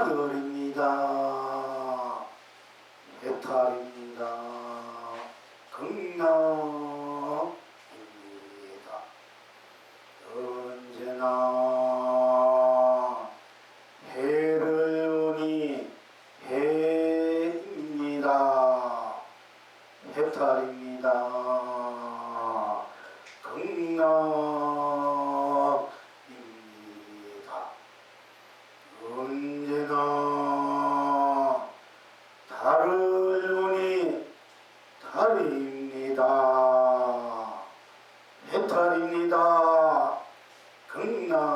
하늘입니다. 해탈입니다. 극락입니다. 언제나 해를 오니 해입니다. 해탈입니다. 극락입니다. 언제나 달을 보니 달입니다. 해탈입니다. 극락입니다.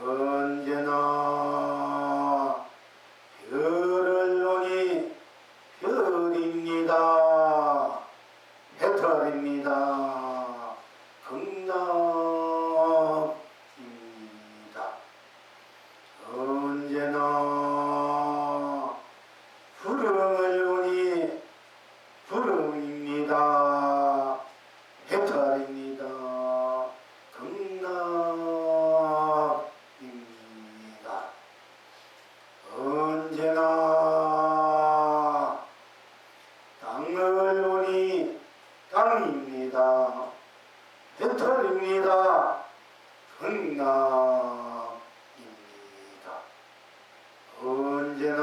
언제나 별을 보니 별입니다. 해탈입니다. 극락입니다. 언제나 구름을 보니 구름입니다. 해탈입니다. 극락입니다. 언제나 땅을 보니 땅입니다. 해탈입니다. 극락입니다. 언제나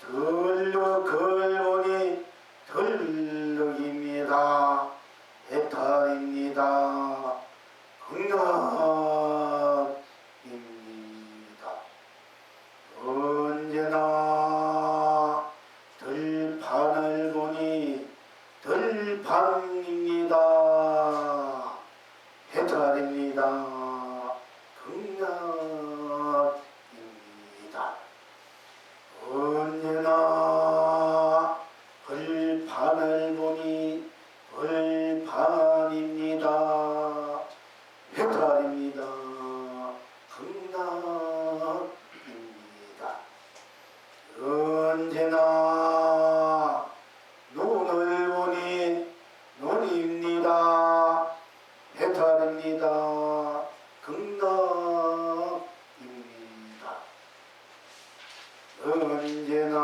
들녘을 보니 들녘입니다. 해탈입니다. 극락입니다. 언제나 들판을 보니 들판입니다. 해탈입니다. 극락입니다. 언제나 벌판을 보니 벌판입니다. 해탈입니다. 극락입니다. 언제나 논을 보니 논입니다. 해탈입니다. 극락입니다. 언제나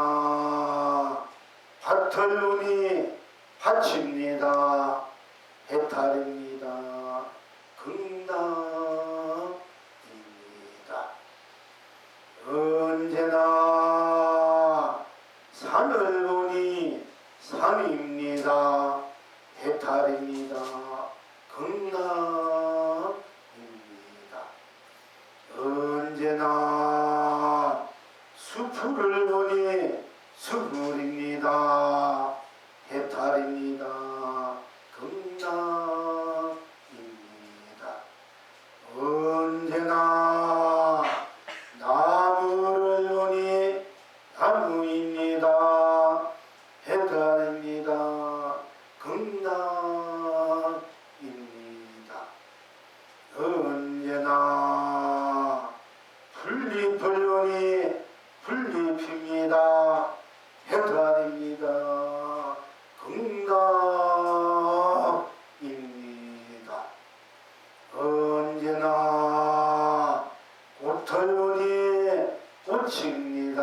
밭을 보니 밭입니다. 해탈입니다. 극락입니다. 언제나 산을 보니 산입니다. 해탈입니다. 극락입니다. 언제나 숲을 보니 숲입니다. 해탈입니다. 극락입니다. 언제나 나무를 보니 나무입니다. 해탈입니다. 극락입니다. 언제나 풀잎을 보니 풀잎입니다. 해탈입니다. 극락입니다. 언제나 꽃을 보니 꽃입니다.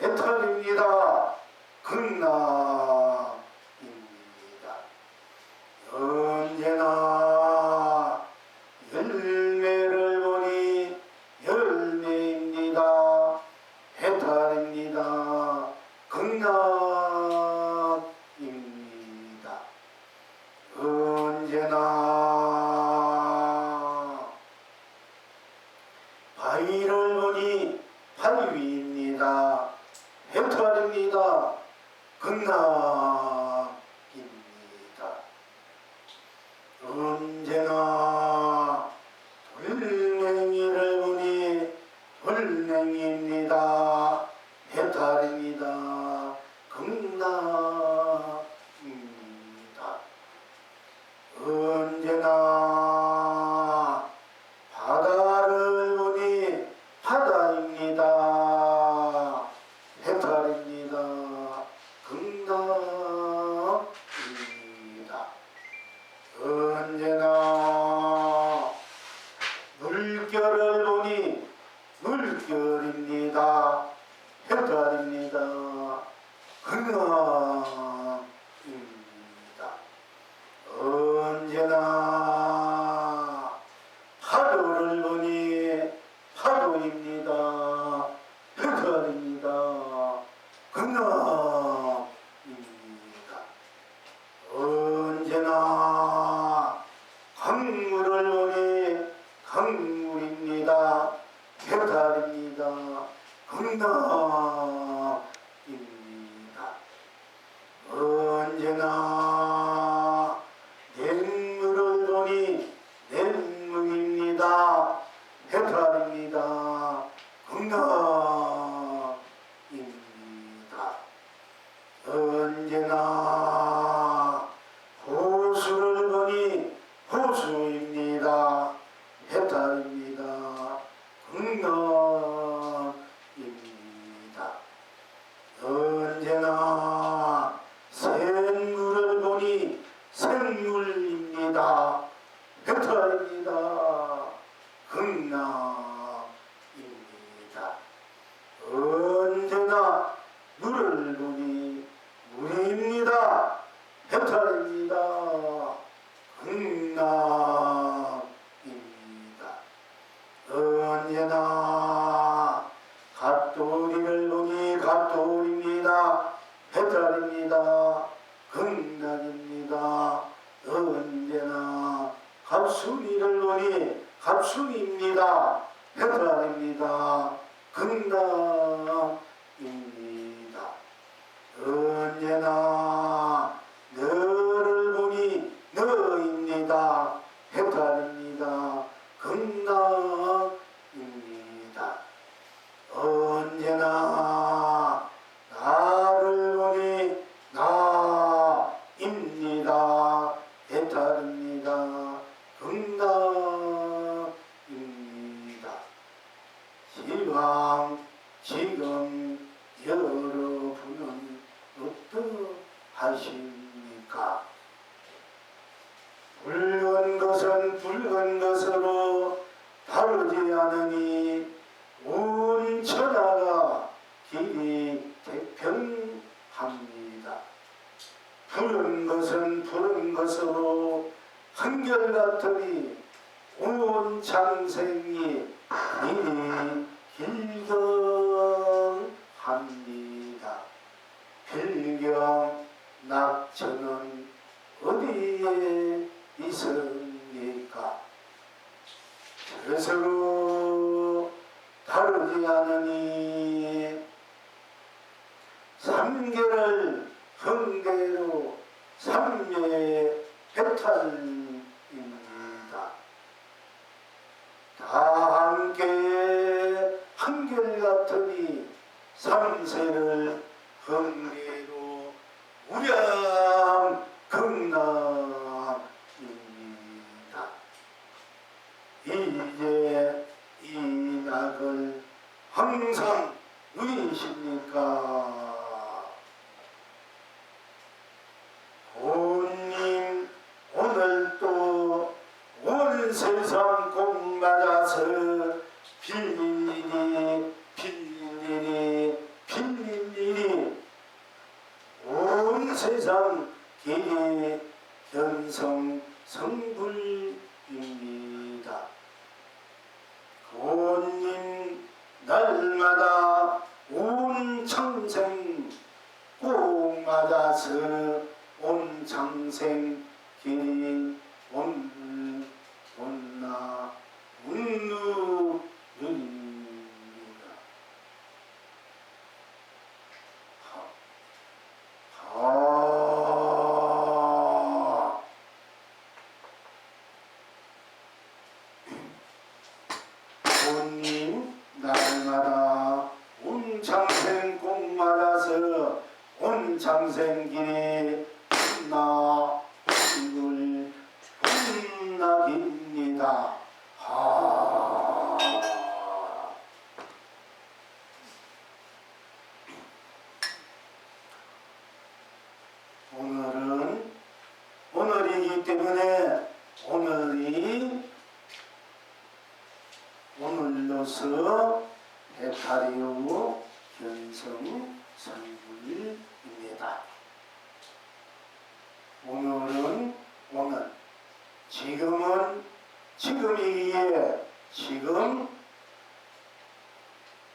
해탈입니다. 극락입니다. 언제나 열매를 보니 열매입니다. 해탈입니다. 극락입니다. 언제나 바위를 보니 바위입니다. 해탈입니다. 극락입니다. 언제나 돌멩이를 보니 돌멩이입니다. 해탈입니다. 극락입니다. 언제나 바다를 보니 바다입니다. 해탈입니다. 극락입니다. 언제나 근엄입니다. 언제나 파도를 보니 파도입니다. 해탈입니다. 근엄입니다. 언제나 강물을 보니 강물입니다. 해탈입니다. 근엄입니다. 언제나 냇물을 보니 냇물입니다. 해탈입니다. 근엄입니다. 언제나 호수를 보니 호수입니다. 해탈입니다. 근엄입니다. 언제나 샘물을 보니 샘물입니다. 해탈입니다. 근엄입니다. 언제나 물을 보니 물입니다. 해탈입니다. 근엄입니다. 언제나 갑돌이를 보니 갑돌입니다. 해탈입니다. 근엄입니다. 언제나 갑순이를 보니 갑순입니다. 해탈입니다. 근엄입니다. 언제나 너를 보니 너입니다. 해탈입니다. 근엄입니다. 언제나 나를 보니 나입니다. 해탈입니다. 근엄입니다. 지금 여러분은 어떠하십니까? 붉은 것은 붉은 것으로 다르지 않으니 온 천하가 길이 태평합니다. 푸른 것은 푸른 것으로 한결같으니 온 창생이 길이 길경합니다. 필경 낙천은 어디에 있습니까? 스스로 다르지 않으니 삼계를 흥대로 삼매의 해탈입니다. 다 함께 한결같으니 삼세를 흥대로 우량 극락입니다. 이제 이 낙을 항상 누리십니까? 부모님 오늘 또 온 세상 꼭 맞아서 빌리니 온 세상 길이 견성 성불입니다. 부모님 날마다 온 창생 꼭 맞아서 온 창생 길이 온나 운누입니다. 부모님 날마다 온 창생 꼭 맞아서 온 창생 길이 혼나 이글 혼나입니다. 오늘은 오늘이기 때문에 오늘로서 해탈이요 견성 성불입니다. 오늘은 오늘, 지금은 지금이기에 지금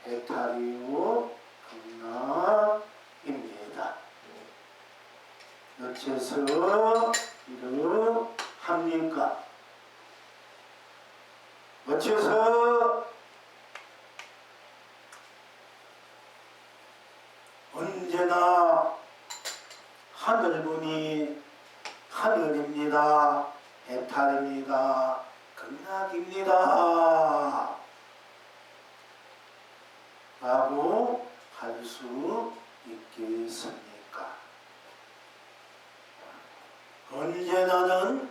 해탈이요 극락입니다. 어째서 이러합니까? 어째서 언제나 하늘분이 하늘입니다. 해탈입니다. 극락입니다. 라고 할 수 있겠습니까? 언제나는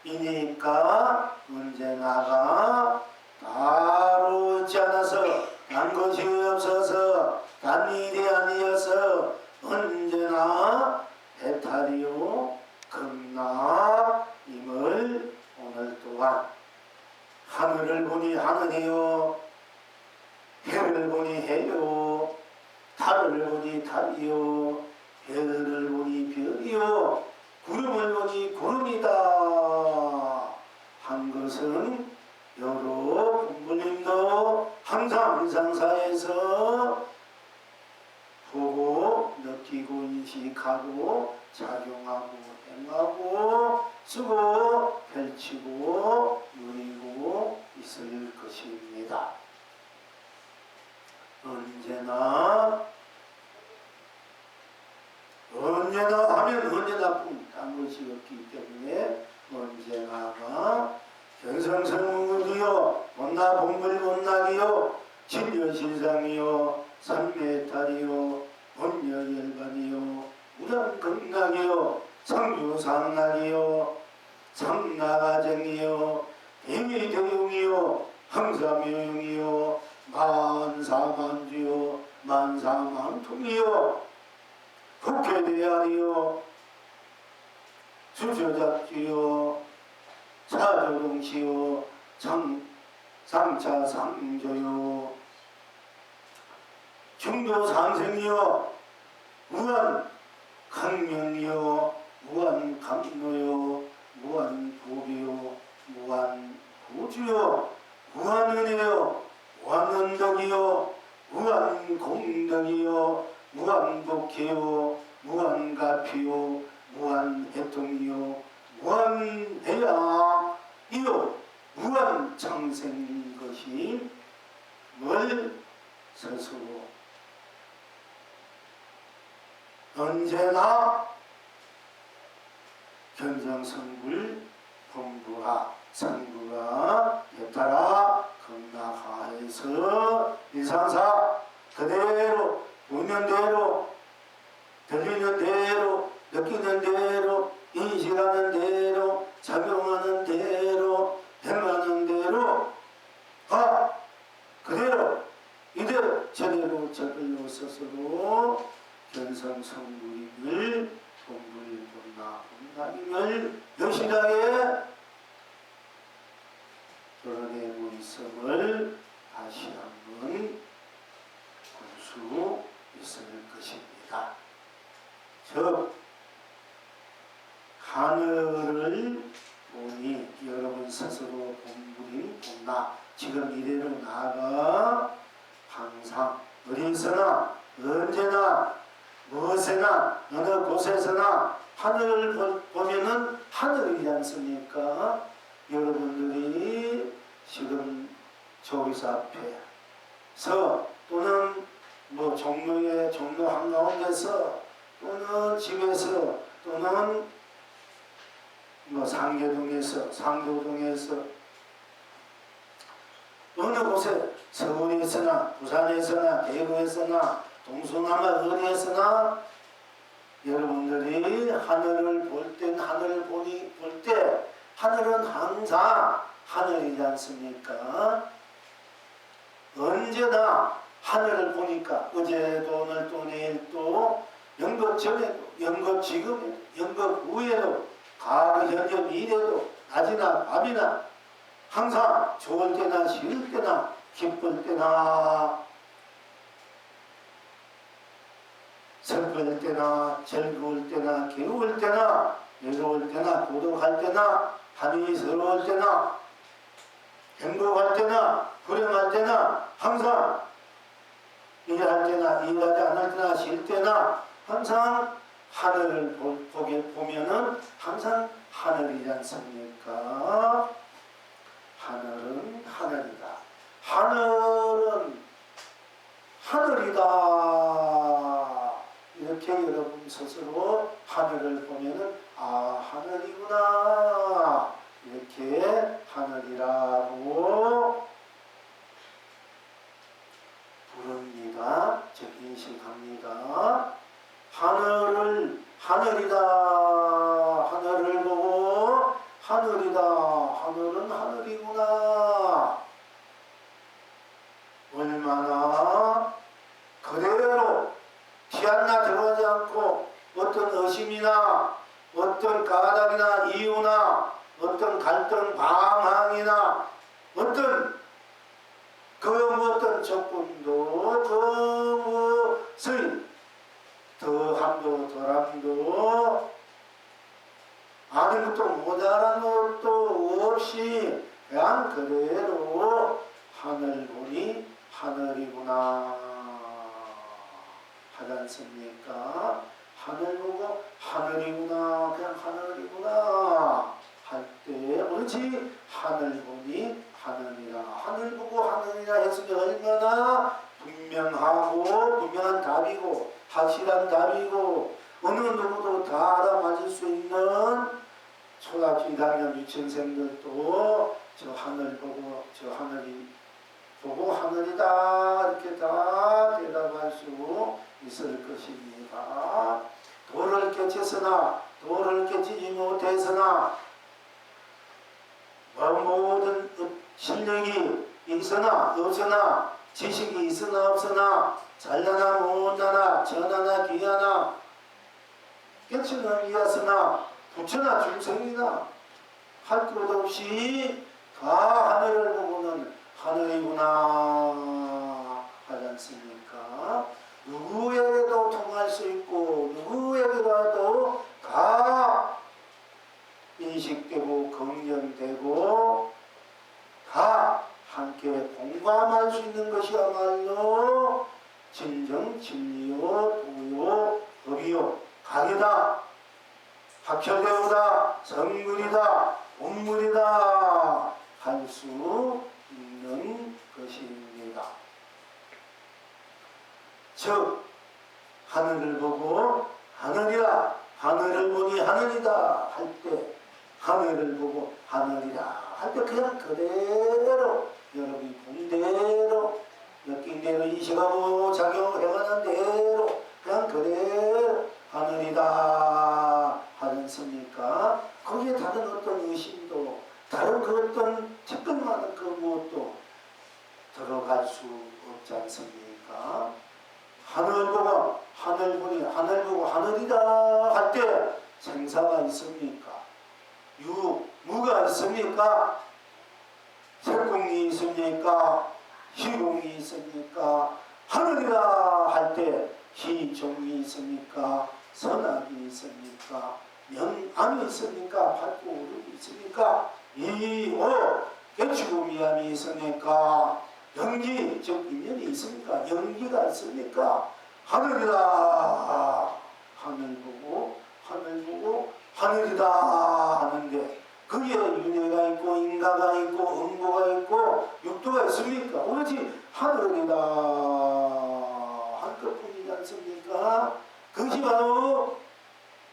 언제나이니까 언제나가 다루지 않아서 단 것이 없어서 단 일이 아니어서 언제나 해탈이요 극락임을 오늘 또한 하늘을 보니 하늘이요, 해를 보니 해요, 달을 보니 달이요, 별을 보니 별이요, 구름을 보니 구름이다 한 것은 여러 부모님도 항상 일상사에서 보고 느끼고 인식하고 작용하고 행하고 쓰고 펼치고 누리고 있을 것입니다. 언제나 하면 언제나뿐 딴 것이 없기 때문에 언제나가 견성성문이요 못나 본불 못나기요 진료신상이요 삼매탈이요 본여열반이요 무량극락이요 상주상락이요 상나가정이요 대미대용이요 항사묘용이요 만사만주요 만사만통이요 국회대안이요 수저잡지요 차조동시요 상차상조요 중도상생이요 무한강명이요 무한감노요 무한보비요 무한보주요 무한은혜요 무한언덕이요 무한공덕이요 무한복회요 무한가피요 무한해통이요 무한대야이요 무한창생인 것이 뭘 스스로 언제나 견성성불 본부하 성부가 해탈하 극락하에서 일상사 그대로 보는 대로 들리는 대로 느끼는 대로 인식하는 대로 작용하는 대로 행하는 대로 그대로 이대로 저대로 저들로 스스로 견성성불임을 본불본락임을 여실하게 드러내고 있음을 다시 한번 볼 수 있을 것입니다. 즉 하늘을 보니 여러분 스스로 본불이 본다. 지금 이대로 나아가 항상 어디서나 언제나 무엇에나 어느 곳에서나 하늘을 보면은 하늘이지 않습니까? 여러분들이 지금 조기사 앞에서 또는 뭐 종로 한가운데서 또는 집에서 또는 뭐 상계동에서 상도동에서 어느 곳에 서울에서나 부산에서나 대구에서나 동서남아 어디에서나 여러분들이 하늘을 볼 때 하늘을 볼 때 하늘은 항상 하늘이지 않습니까? 언제나 하늘을 보니까 어제도 오늘도 내일도 연것 전에도 연것 지금에도 연것 후에도 과거 현재 미래도 낮이나 밤이나 항상 좋을 때나 싫을 때나 기쁠 때나 슬플 때나 즐거울 때나 괴로울 때나 외로울 때나 고독할 때나 밤이 서러울 때나 행복할 때나 불행할 때나 항상 일할 때나 일하지 않을 때나 쉴 때나 항상 하늘을 보면은 항상 하늘이지 않습니까? 하늘은 하늘이다. 하늘은 하늘이다. 이렇게 여러분 스스로 하늘을 보면은 아 하늘이구나 이렇게 하늘이라고 부릅니다. 즉 인식합니다. 하늘이다. 하늘을 보고 하늘이다. 하늘은 하늘이구나. 얼마나 그대로 티 하나 들어가지 않고 어떤 의심이나 어떤 까닭이나 이유나 어떤 갈등 방황이나 어떤 어떤 조건도 그것의 더함도 덜함도 아는 것도 모자란 것도 없이 그냥 그대로 하늘 보니 하늘이구나 하지 않습니까? 하늘 보고 하늘이구나 그냥 하늘이구나 할 때 오로지 하늘 보니 하늘이라 하늘 보고 하늘이라 했으니 얼마나 분명한 답이고 확실한 답이고 어느 누구도 다 알아맞을 수 있는 초등학교 1학년 유치원생들도 저 하늘 보고 저 하늘이 보고 하늘이다 이렇게 다 대답할 수 있을 것입니다. 도를 깨쳤으나 도를 깨치지 못했으나 모든 실력이 있으나 없으나 지식이 있으나 없으나 잘나나 못나나 전하나 귀하나 깨치는 이하으나 부처나 중생이나 할 것 없이 다 하늘을 보고는 하늘이구나 하지 않습니까? 누구에게도 통할 수 있고 누구에게라도 다 인식되고 긍정되고 다 함께 공감할 수 있는 것이야말로 진정 진리요 도요 법이요 강이다 학철대우다 성물이다 본물이다 할 수 있는 것입니다. 즉 하늘을 보고 하늘이라 하늘을 보니 하늘이다 할 때 하늘을 보고 하늘이다 할 때 그냥 그대로 여러분이 본 대로 느낀 대로 인식하고 작용해가는 대로 그냥 그대로 하늘이다 하지 않습니까? 거기에 다른 어떤 의심도 다른 그 어떤 특별한 그 무엇도 들어갈 수 없지 않습니까? 하늘 보고 하늘 보니 하늘 보고 하늘이다 할 때 생사가 있습니까? 무가 있습니까? 색공이 있습니까? 희공이 있습니까? 하늘이다 할 때 희종이 있습니까? 선악이 있습니까? 명암이 있습니까? 밝고 어둠이 있습니까? 깨치고 미함이 있습니까? 연기, 즉 인연이 있습니까? 연기가 있습니까? 하늘이다 하늘 보고 하늘이다 하는데 거기에 윤회가 있고 인가가 있고 응고가 있고 육도가 있습니까? 오로지 하늘이다 할 것뿐이지 않습니까? 그것이 바로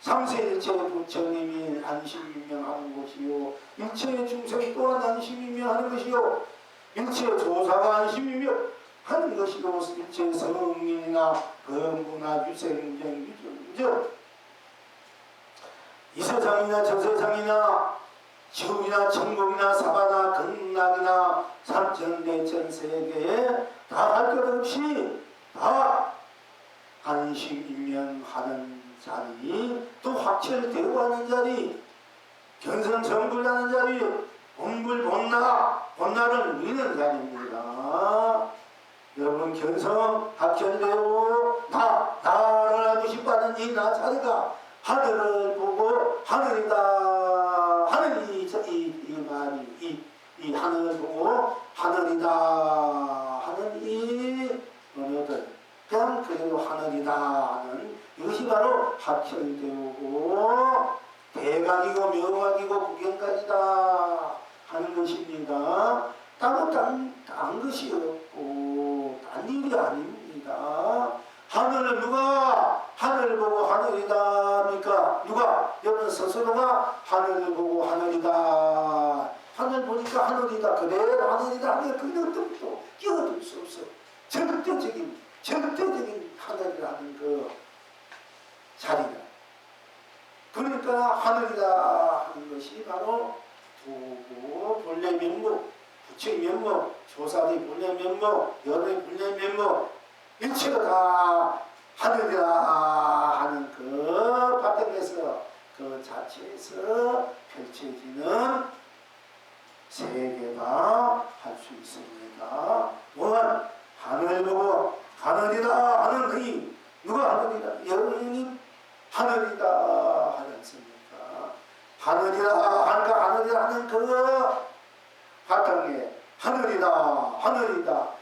삼세일체 부처님이 안심명하는 것이요 일체 중생 또한 안심이명하는 것이요 일체 조사가 안심이며 하는 것이요 일체 성인이나 건부나 유생정 유정정 이세상이나 저세상이나 지옥이나 천국이나 사바나 극락이나 삼천대천세계에 다 할 것 없이 다 안심임명하는 자리 또 확철대오하는 자리 견성정불하는 자리 본불본나를 누리는 자리입니다. 여러분 견성 확철대오 나를 알고 다리가 하늘을 보고 하늘이다 하는 이 말이 이 하늘을 보고 하늘이다 하는 이 언어들 그냥 그대로 하늘이다 하는 이것이 바로 합천대오고 대각이고 명각이고 구경각이다 하는 것입니다. 따로 딴 것이 없고 딴 일이 아닙니다. 하늘을 누가 하늘을 보고 하늘이다 합니까? 누가? 여러분 스스로가 하늘을 보고 하늘이다. 하늘 보니까 하늘이다. 그대로 하늘이다 하면 그냥 또 끼어들 수 없어. 절대적인 하늘이라는 그 자리다. 그러니까 하늘이다 하는 것이 바로 도고 본래 면목, 부처의 면목, 조사의 본래 면목, 여러의 본래 면목 일체가 다 하늘이다 하는 그 바탕에서 그 자체에서 펼쳐지는 세계가 할 수 있습니다. 또한 하늘 보고 하늘이다 하는 이 누가 하늘이다? 여러분이 하늘이다 하지 않습니까? 하늘이다 하니까 하늘이다 하는 그 바탕에 하늘이다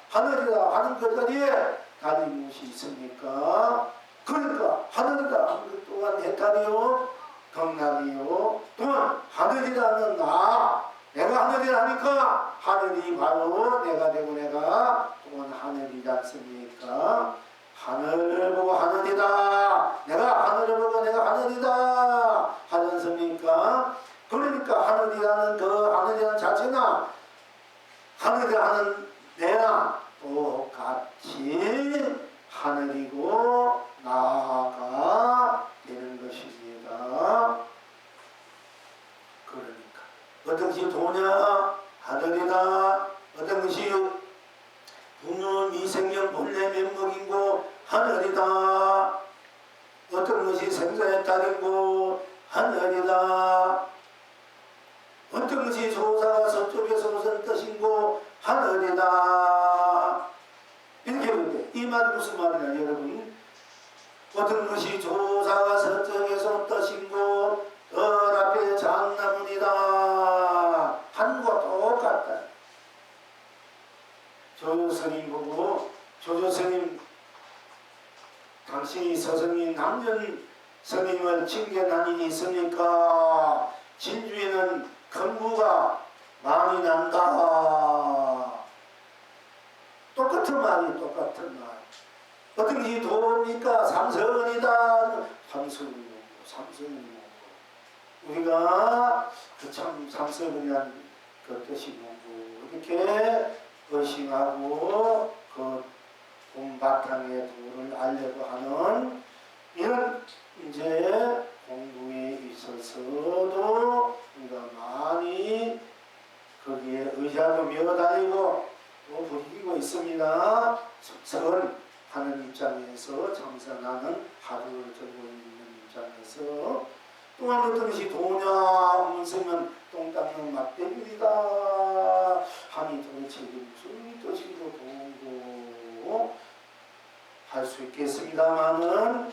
하는 그 자리에 달리 무엇이 있습니까? 그러니까 하늘이다 하는 것 또한 해탈이요 경락이요 또한 하늘이라는 내가 하늘이라 하니까 하늘이 바로 내가 되고 내가 또한 하늘이지 않습니까? 하늘을 보고 하늘이다 내가 하늘을 보고 내가 하늘이다 하지 않습니까? 그러니까 하늘이라는 그 하늘이라는 자체나 하늘이라는 내나 똑같이 하늘이고 나가 되는 것입니다. 그러니까 어떤 것이 도냐? 하늘이다. 어떤 것이 부모 미생명 본래 면목이고 하늘이다. 어떤 것이 생사의 딸이고 하늘이다. 어떤 것이 조사가 서쪽에서 무슨 뜻이고 하늘이다. 이렇게 보는데 이 말이 무슨 말이냐 여러분? 어떤 것이 조사가 서쪽에서 뜻이고 뜰 앞에 장나문이다 하는 것과 똑같다. 조조스님 보고 조조스님 당신이 서성인 남전 스님을 칭견한 일이 있으니까 진주에는 건부가 많이 난다. 똑같은 말이 똑같은 말. 어떤 것이 도입니까? 삼선이다. 삼선이 뭐고 우리가 그 참 삼선이란 그 뜻이 뭐고 이렇게 의심하고 그 공바탕의 도를 알려고 하는 이런 이제 공부에 있어서도 우리가 많이 거기에 의자도 메어다니고 또 부리고 있습니다. 하는 입장에서 참선하는 하루를 들고 있는 입장에서 또한 어떤 것이 도냐 문세면 똥 닦는 막대기이다 하니 도대체 무슨 뜻이고 도고 할 수 있겠습니다마는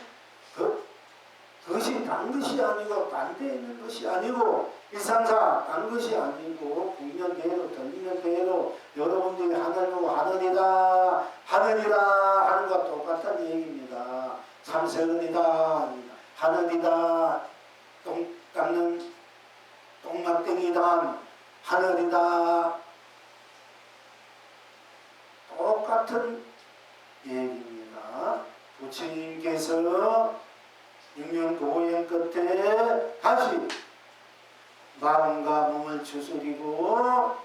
그것이 딴 것이 아니고 딴 데 있는 것이 아니고 일상사 딴 것이 아니고 국면대로 들리면대로 여러분들이 하늘 보고 하늘이다 하는 것과 똑같은 얘기입니다. 삼세은이다 하늘이다 똥 닦는 똥막댕이다 하늘이다 똑같은 얘기입니다. 부처님께서 6년 고행 끝에 다시 마음과 몸을 추스리고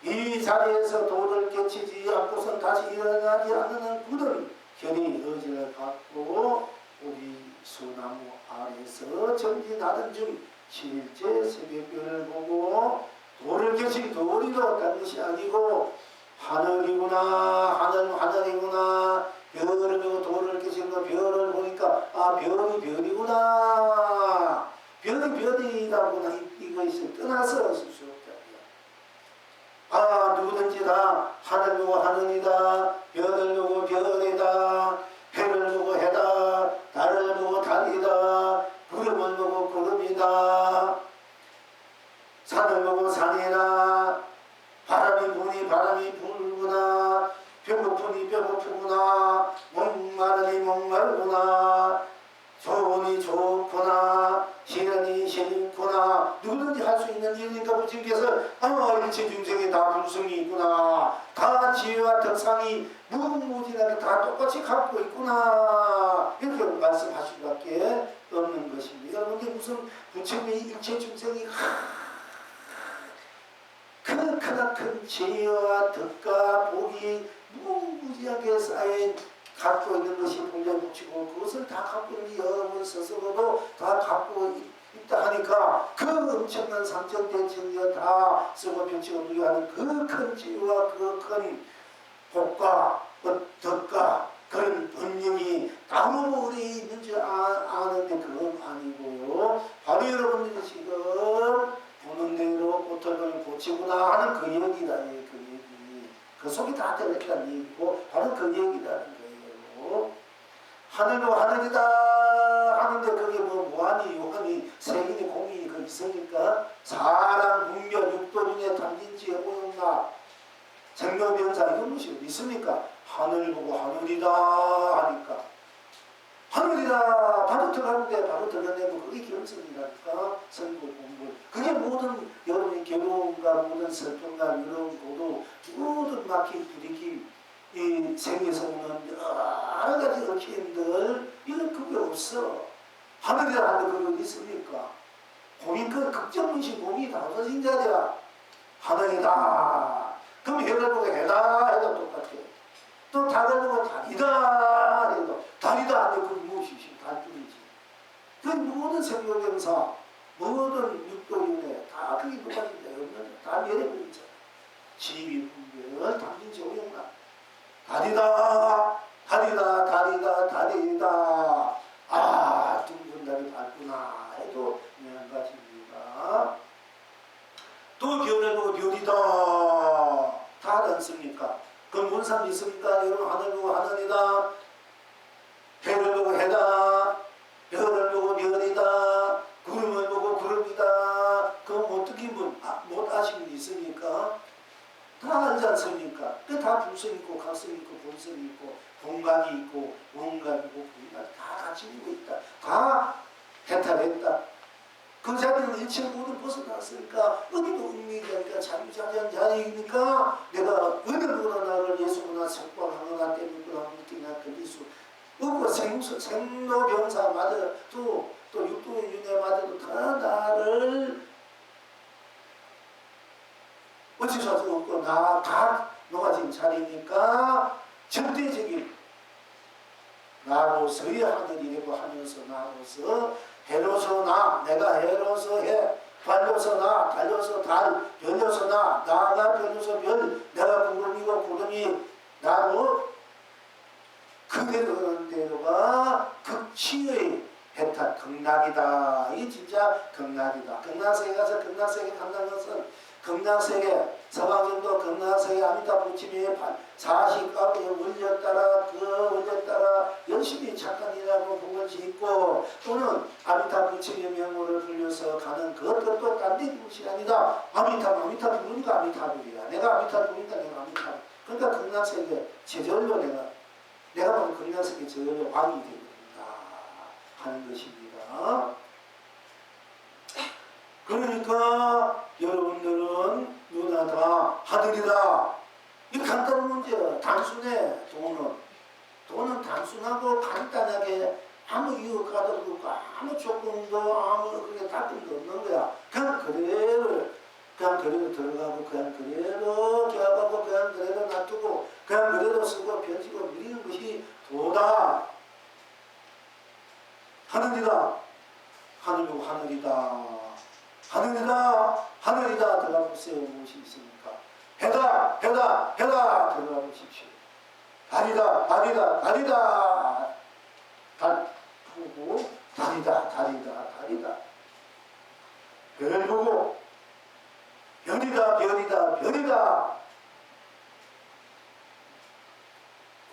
이 자리에서 도를 깨치지 않고선 다시 일어나지 않는 굳은 결의 의지를 갖고 우리 수나무 아래서 정진하던 중 7일째 새벽별을 보고 도를 깨친 도리도 딴 것이 아니고 하늘이구나 하늘이구나 별을 보고 도를 깨친 거 별을 보니까 별이 별이구나 별이다구나 이것을 떠나서 쓸 수 없다. 누구든지 다 하늘 보고 하늘이다 별을 보고 별이다 해를 보고 해다 달을 보고 배고프구나. 배고프니 배고프구나. 목마르니 목마르구나. 좋으니 좋구나. 싫으니 싫구나. 누구든지 할 수 있는 일이니까 부처님께서 일체 중생에 다 불성이 있구나. 다 지혜와 덕상이 무궁무진하게 다 똑같이 갖고 있구나. 이렇게 말씀하실 수밖에 없는 것입니다. 여러분들 무슨 부처님의 일체 중생이 크나큰 지혜와 덕과 복이 무궁무진하게 쌓인 갖고 있는 것이 본래 붙이고 그것을 다 갖고 있는 여러분 스스로도 다 갖고 있다 하니까 그 엄청난 삼천대천리가 다 쓰고 펼치고 누려하는 그 큰 지혜와 그 큰 복과 덕과 그런 본능이 아무 우리에 있는 줄 아는데 그건 아니고요. 바로 여러분들이 지금 보는 대로 고통을 고치구나 하는 그 얘기다. 그 얘기. 그 속이 다 들어있다는 얘기고 바로 그 얘기라는 거예요. 하늘도 하늘이다 하는데 그게 무한히 요한이 세인이 공인이 그 있으니까 사람 분별 육도 중에 담긴지에 오용나 정명명사 이런 것이 어디 있습니까? 하늘 보고 하늘이다 하니까 하늘이다 바로 들어가는데 바로 들어가내면 그게 경성이라니까 선고 공부 그게 모든 여러분의 괴로움과 모든 슬픔과 유로움고도 모든 막힌 부딪힘 이 생에서 오는 여러 가지 얽힘들 이런 그게 없어. 하늘이라 하는데 그게 어디 있습니까? 공인 그 극정문신 공이 다 없어진 자리야. 하늘이다. 그럼 해를 보고 해다 해도 똑같아. 또 달을 보고 달이다 해도 달이다 하는데 그게 무엇이지? 달뿐이지. 그 모든 생명경사 모든 육도윤회 다 그게 누가 진다. 없는 다 내려버리잖아. 지위 분별 당신 조용나. 달이다 달이다 달이다 달이다 둥근 달이 밝구나 해도 마찬가지입니다. 또 별을 보고 별이다 다 하지 않습니까? 그럼 뭔 사람이 있습니까? 여러분 하늘 보고 하늘이다 해를 보고 해다 별을 보고 별이다 구름을 보고 구름이다 그럼 어떻게 못 아시는 분 있습니까? 다 알지 않습니까? 그 다 불성 있고 각성 있고 본성 있고 공간이 있고 원간이고 분간 다 가지고 있다. 다 해탈했다. 그 자리는 일체 모든 벗어났으니까 어디도 은밀하니까 자유자재한 자리이니까 내가 어느 누구나 나를 예수구나 석방하거나 때문에 느끼나 걸릴 수 없고 생로병사마저 또 육도윤회마저도 다 나를 어찌 수 없고 다 녹아진 자리니까 절대적인 나로서의 하늘이라고 하면서 나로서 해로서 내가 해로서 해 달려서 달려서 달 별려서 나가 별려서 별 내가 구름이고 구름이 나로 그대로 하는 대로가 극치의 해탈 극락이다. 이게 진짜 극락이다. 극락세계 가서 극락세계 간다는 것은 극락세계 서방정도 극락세계 아미타 부처님의 40가구의 원리에 따라 그 원리에 따라 열심히 착한 일하고 복을 짓고 또는 아미타 부처님의 명호를 불려서 가는 그것도 딴 데 것이 아니다. 아미타 부르니까 아미타불이야. 내가 아미타 부르니까 내가 아미타. 그러니까 극락세계 제절로 내가 바로 극락세계 제절로 왕이 되겠다 하는 것입니다. 그러니까 여러분들은 누나 다 하늘이다. 이 간단한 문제야. 단순해. 돈은 단순하고 간단하게 아무 이유가 없고 아무 조건도 아무 그게 답변도 없는 거야. 그냥 그대로 들어가고 그냥 그대로 기억하고 그냥 그대로 놔두고 그냥 그대로 쓰고 펴지고 누리는 것이 도다. 하늘이다. 하늘이고 하늘이다. 하늘이다 들어가 보세요. 무엇이 있습니까? 해다 들어가 보십시오. 달이다 달 보고 달이다 별 보고 별이다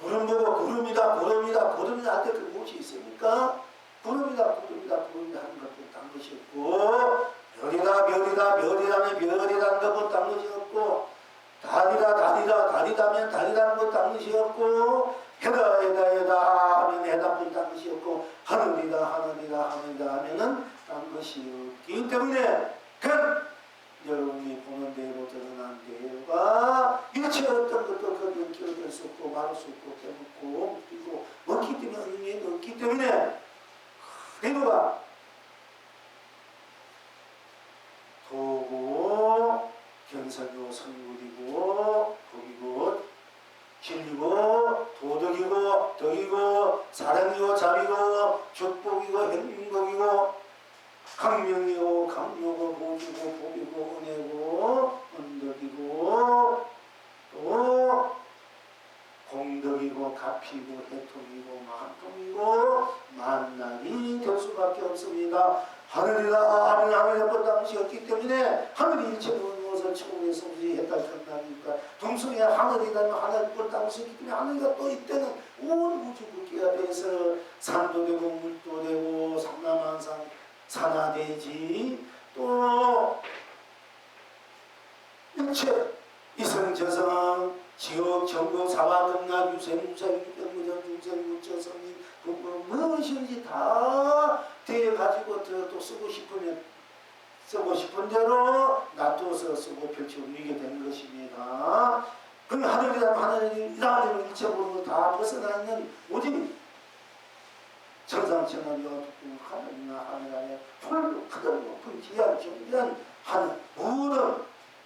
구름 보고 구름이다 할 때 그 무엇이 있습니까? 구름이다 하는 것도 딴 것이 없고 별이라면 별이라는 것도 딴 것이 없고 다리다면 다리다는 것 딴 것이 없고 해다 하면 해다뿐 딴 것이 없고 하늘이다 하면은 딴 것이 없기 때문에 여러분이 보는 대로 드러난 대로가 일체 어떤 것도 거기에 끼어들 수 없고 말할 수 없고 깨묻고 그리고 없기 때문에 의미가 없기 때문에 대도가 도고 견성이고 성불이고 복이고 진리고 도덕이고 덕이고 사랑이고 자비고 축복이고 행복이고 강명이고 강요고 복이고 복이고 은혜고 은덕이고 또 공덕이고 가피고 해통이고 만통이고 만남이 될 수밖에 없습니다. 하늘이다 하면 하늘의 뻗당시였기 때문에 하늘이 일체 모든 것을 천국에서 우리했다 천당이니까 동성이 하늘이라면 하늘 뻗당시였기 때문에 하늘이가 또 이때는 온 우주 국기가 돼서 산도 되고 물도 되고 삼라만상 산하되지 또 일체 이성저성 지옥 전국 사화등락 유생무생 유병무전 중생무처성인 무엇인지 다 대가지고 또 쓰고 싶으면 쓰고 싶은 대로 놔둬서 쓰고 펼쳐 올리게 되는 것입니다. 그럼 하늘이라면 하늘이라면 일체 모든 다 벗어나는 오직 천상천하여 하늘이나 하늘 안에 푸른 크던 높은 귀한 정대한 하늘 모든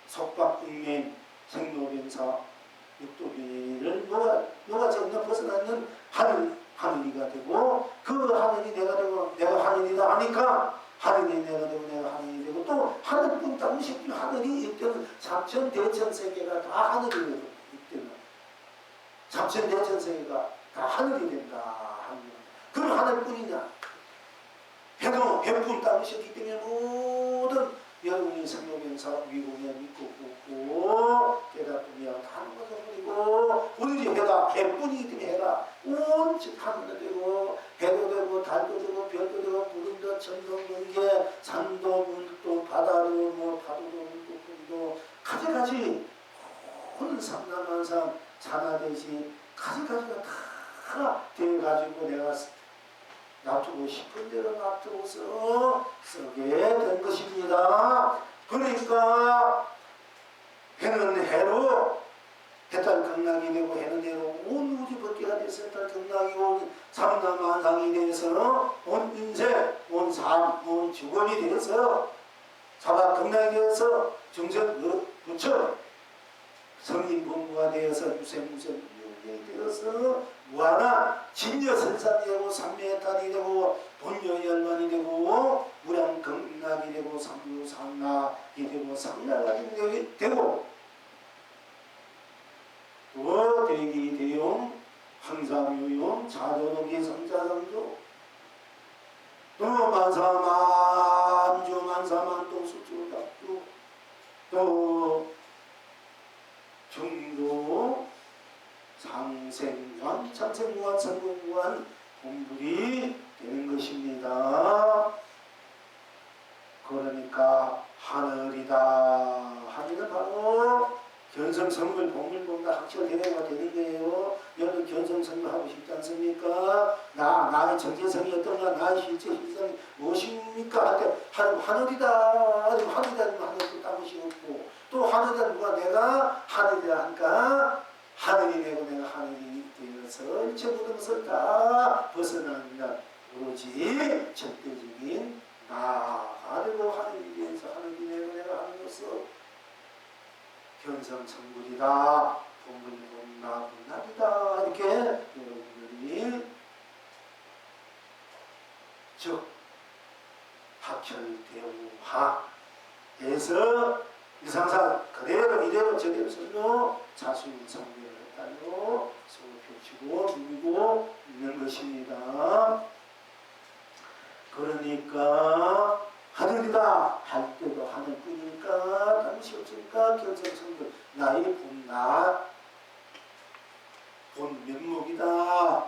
속박국민 생로병사 육도비를 너가 전혀 벗어나는 하늘이가 되고 그 하늘이 내가 되고 내가 하늘이다 하니까 하늘이 내가 되고 내가 하늘이 되고 또 하늘뿐 당시 하늘이 이때는 삼천대천 세계가 다 하늘이 이때는 삼천대천 세계가 다 하늘이 된다 하는 그런 하늘뿐이냐 해도 해뿐 당시였기 때문에 모든 여러분이 생로병사 위공에 믿고 굽고 깨닫으며 하는 것을 버리고 우리 해가 해뿐이기 때문에 해가 온즉 하늘도 되고 해도 되고 달도 되고 별도 되고 구름도 천도 번개 산도 물도 바다도 뭐 파도도 물도 꿈도 가지가지 온 삼라만상 산하되시 가지가지가 다 돼가지고 내가 놔두고 싶은 대로 놔두고서 쓰게 된 것입니다. 그러니까 해는 해로 해탈 극락이 되고 해는 해로 온 우주 법계가 돼서 해탈 극락이 온 삼라만상이 돼서 온 인생, 온 삶, 온 직업이 돼서 사바 극락이 되어서 정전 부처 성인 본부가 되어서 유생무생 되어서 무한한 진여설산이 되고 삼매탄이 되고 본여열만이 되고 무량극락이 되고 삼유삼락이 되고 삼락이 되고 또 대기대용 항상유용 자조동기 성자성조 또 만사만주 만사만동 수주답주 또 중도 상생무한 참생무한 선공무한 공불이 되는 것입니다. 그러니까 하늘이다 하면은 바로 견성성물 복물복다 학철대회가 되는 거예요. 여러분 견성성물 하고 싶지 않습니까? 나의 정체성이 어떤가 나의 실제 실성이 무엇입니까? 할 때 하늘이다 하늘도 딴 것이 없고 또 하늘이다 누가 내가 하늘이라 하니까 하늘이 되고 내가 하늘이 되어서 일체 모든 것을 다 벗어나는 날 오로지 절대적인 나가 되고 하늘이 되어서 하늘이 되고 내가 하는 것을 견성성불이다 본문이다 이렇게 여러분들이 즉 학철대우하에서 이상사 그대로 이대로 저대로 설로 자수인 성비를 했다고 서로 펼치고 누리고 있는 것입니다. 그러니까 하늘이다 할 때도 하늘뿐이니까 당시 없으니까 견성성불 나의 본 면목이다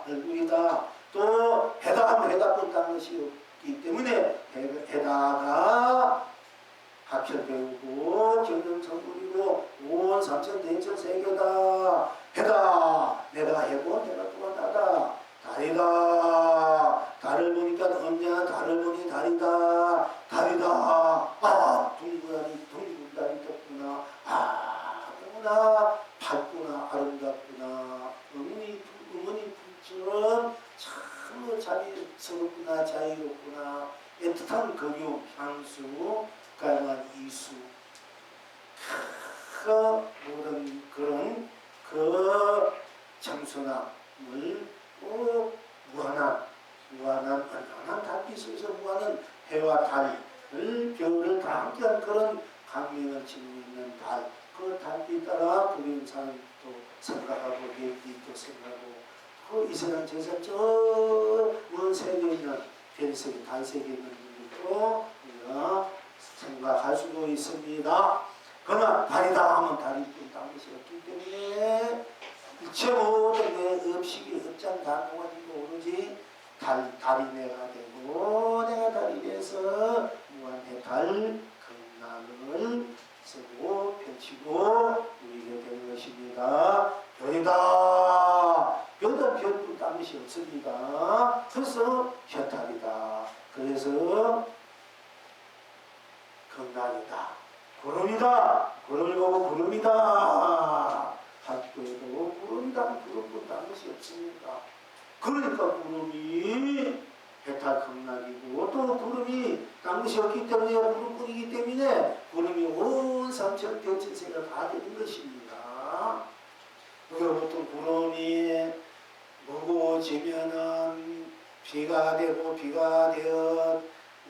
얼굴이다 또 해다 하면 해다뿐 딴 것이 없기 때문에 해다가 학철배우고 견성성불이고 온 삼천대천 자유스럽구나 자유롭구나 애틋한 거류 향수 가만 이수 그 모든 그런 그 청순함을 무한한 달빛 속에서 무한한 해와 달을 별을 다 함께한 그런 강명을 지니고 있는 달, 그 달빛 따라 그린 사람도 생각하고 얘기도 생각하고 그 이 세상 제사 저먼 세계에 있는 별세계, 달세계에 있는 분들도 우리가 생각할 수도 있습니다. 그러나 달이다 하면 달이 뜬다는 것이 없기 때문에 이체 모든 내 업식이 업장 다 모아지고 오로지 달이 내가 되고 내가 달이 돼서 무한의 달 극락을 쓰고 펼치고 누리게 되는 것입니다. 별이다. 별은 별뿐 딴 것이 없습니다. 그래서 현탈이다. 그래서 극락이다. 구름이다. 구름을 보고 구름이다. 학교에도 구름이다. 구름뿐 딴 것이 없습니다. 그러니까 구름이 해탈 극락이고 또 구름이 딴 것이 없기 때문에 구름뿐이기 때문에 구름이 온 삼천 대천세가 다 되는 것입니다. 우리가 보통 구름이 무거워지면은 비가 되고 비가 되어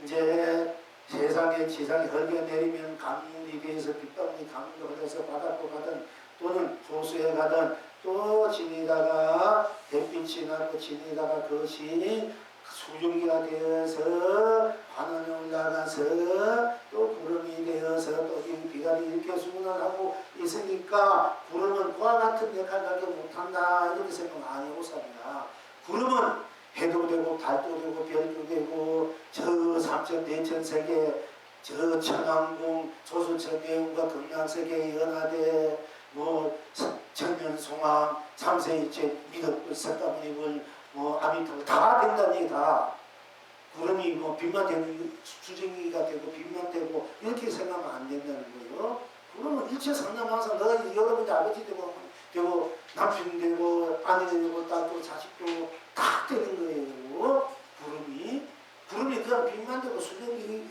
이제 세상에 지상에 헐게 내리면 강물이 돼서 빗방울이 강물로 흘러서 바닷고 가든 또는 호수에 가든 또 지내다가 햇빛이 나고 지내다가 그것이 수증기가 되어서 하늘에 올라가서 또 구름이 되어서 또 비가 이렇게 순환하고 있으니까 구름은 그와 같은 역할밖에 못한다 이렇게 생각 안 해고 삽니다. 구름은 해도 되고 달도 되고 별도 되고 저 삼천 대천 세계 저 천왕궁 조수천 대웅과 극락세계에 연하되 뭐 천년송왕 삼세일체 미덕불 석가모니불 뭐 아미타불 다 된다는 얘기 다. 구름이 뭐 빛만 되는 수증기가 되고 빛만 되고 이렇게 생각하면 안 된다는 거예요. 구름은 일체 상남하상 너가 여러분이 아버지 되고 남편 되고 아내 되고 딸도 자식도 다 되는 거예요. 구름이 그냥 빛만 되고 수증기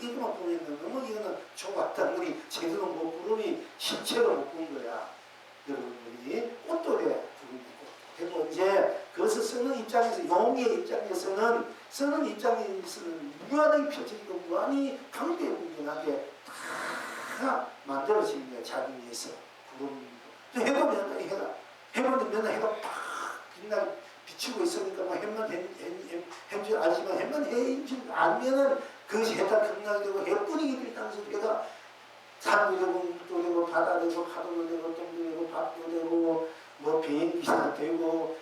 이거만 보면 너무 이거는 초과했다. 우리 제대로 뭐 구름이 실체로 못 본 거야. 여러분들이 꽃도 돼. 그리고 이제 그것을 쓰는 입장에서 용의 입장에서는 쓰는 입장에서는 무한하게 펼쳐지고 무한히 강대무변하게 다 만들어지는 거야. 자기 위해서 구름도 해도 맨날 해도 맨날 해가 팍 빛나 비치고 있으니까 뭐 해만 해줄 알지만 해만 해줄 알면은 그것이 해가 극락이 되고 해뿐이기 때문에 해가 산도 되고 물도 되고 바다 되고 파도도 되고 똥도 되고 밥도 되고 뭐 비행기도 되고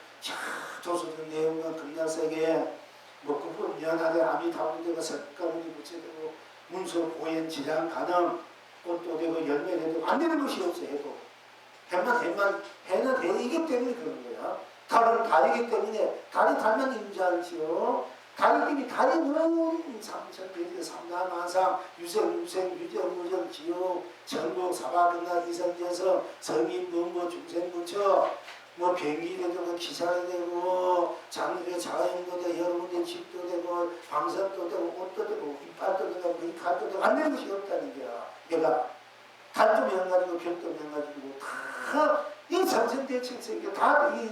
조수된 내용과 극락세계 뭐 그분 연하대 아미타불 되고 석가모니 부처되고 문서 고연 지장 가능 꽃도 되고 열매도 되고 안 되는 것이 없어. 해도 해는 해이기 때문에 그런 거야. 달은 달이기 때문에 달만 임자하지요. 달이 달이 온 삼천대제 삼다만상 유생 유정 지옥 전국 사바극락 이성재성 성인 문무 중생부처 뭐 비행기 되고 기사가 되고 자연도 되고 여러분들 집도 되고 방석도 되고 옷도 되고 이빨도 되고 칼도 되고 안 되는 것이 없다는 거야. 얘가 달도 명가지고 별도 명가지고 다 이 삼천대천세계 다 이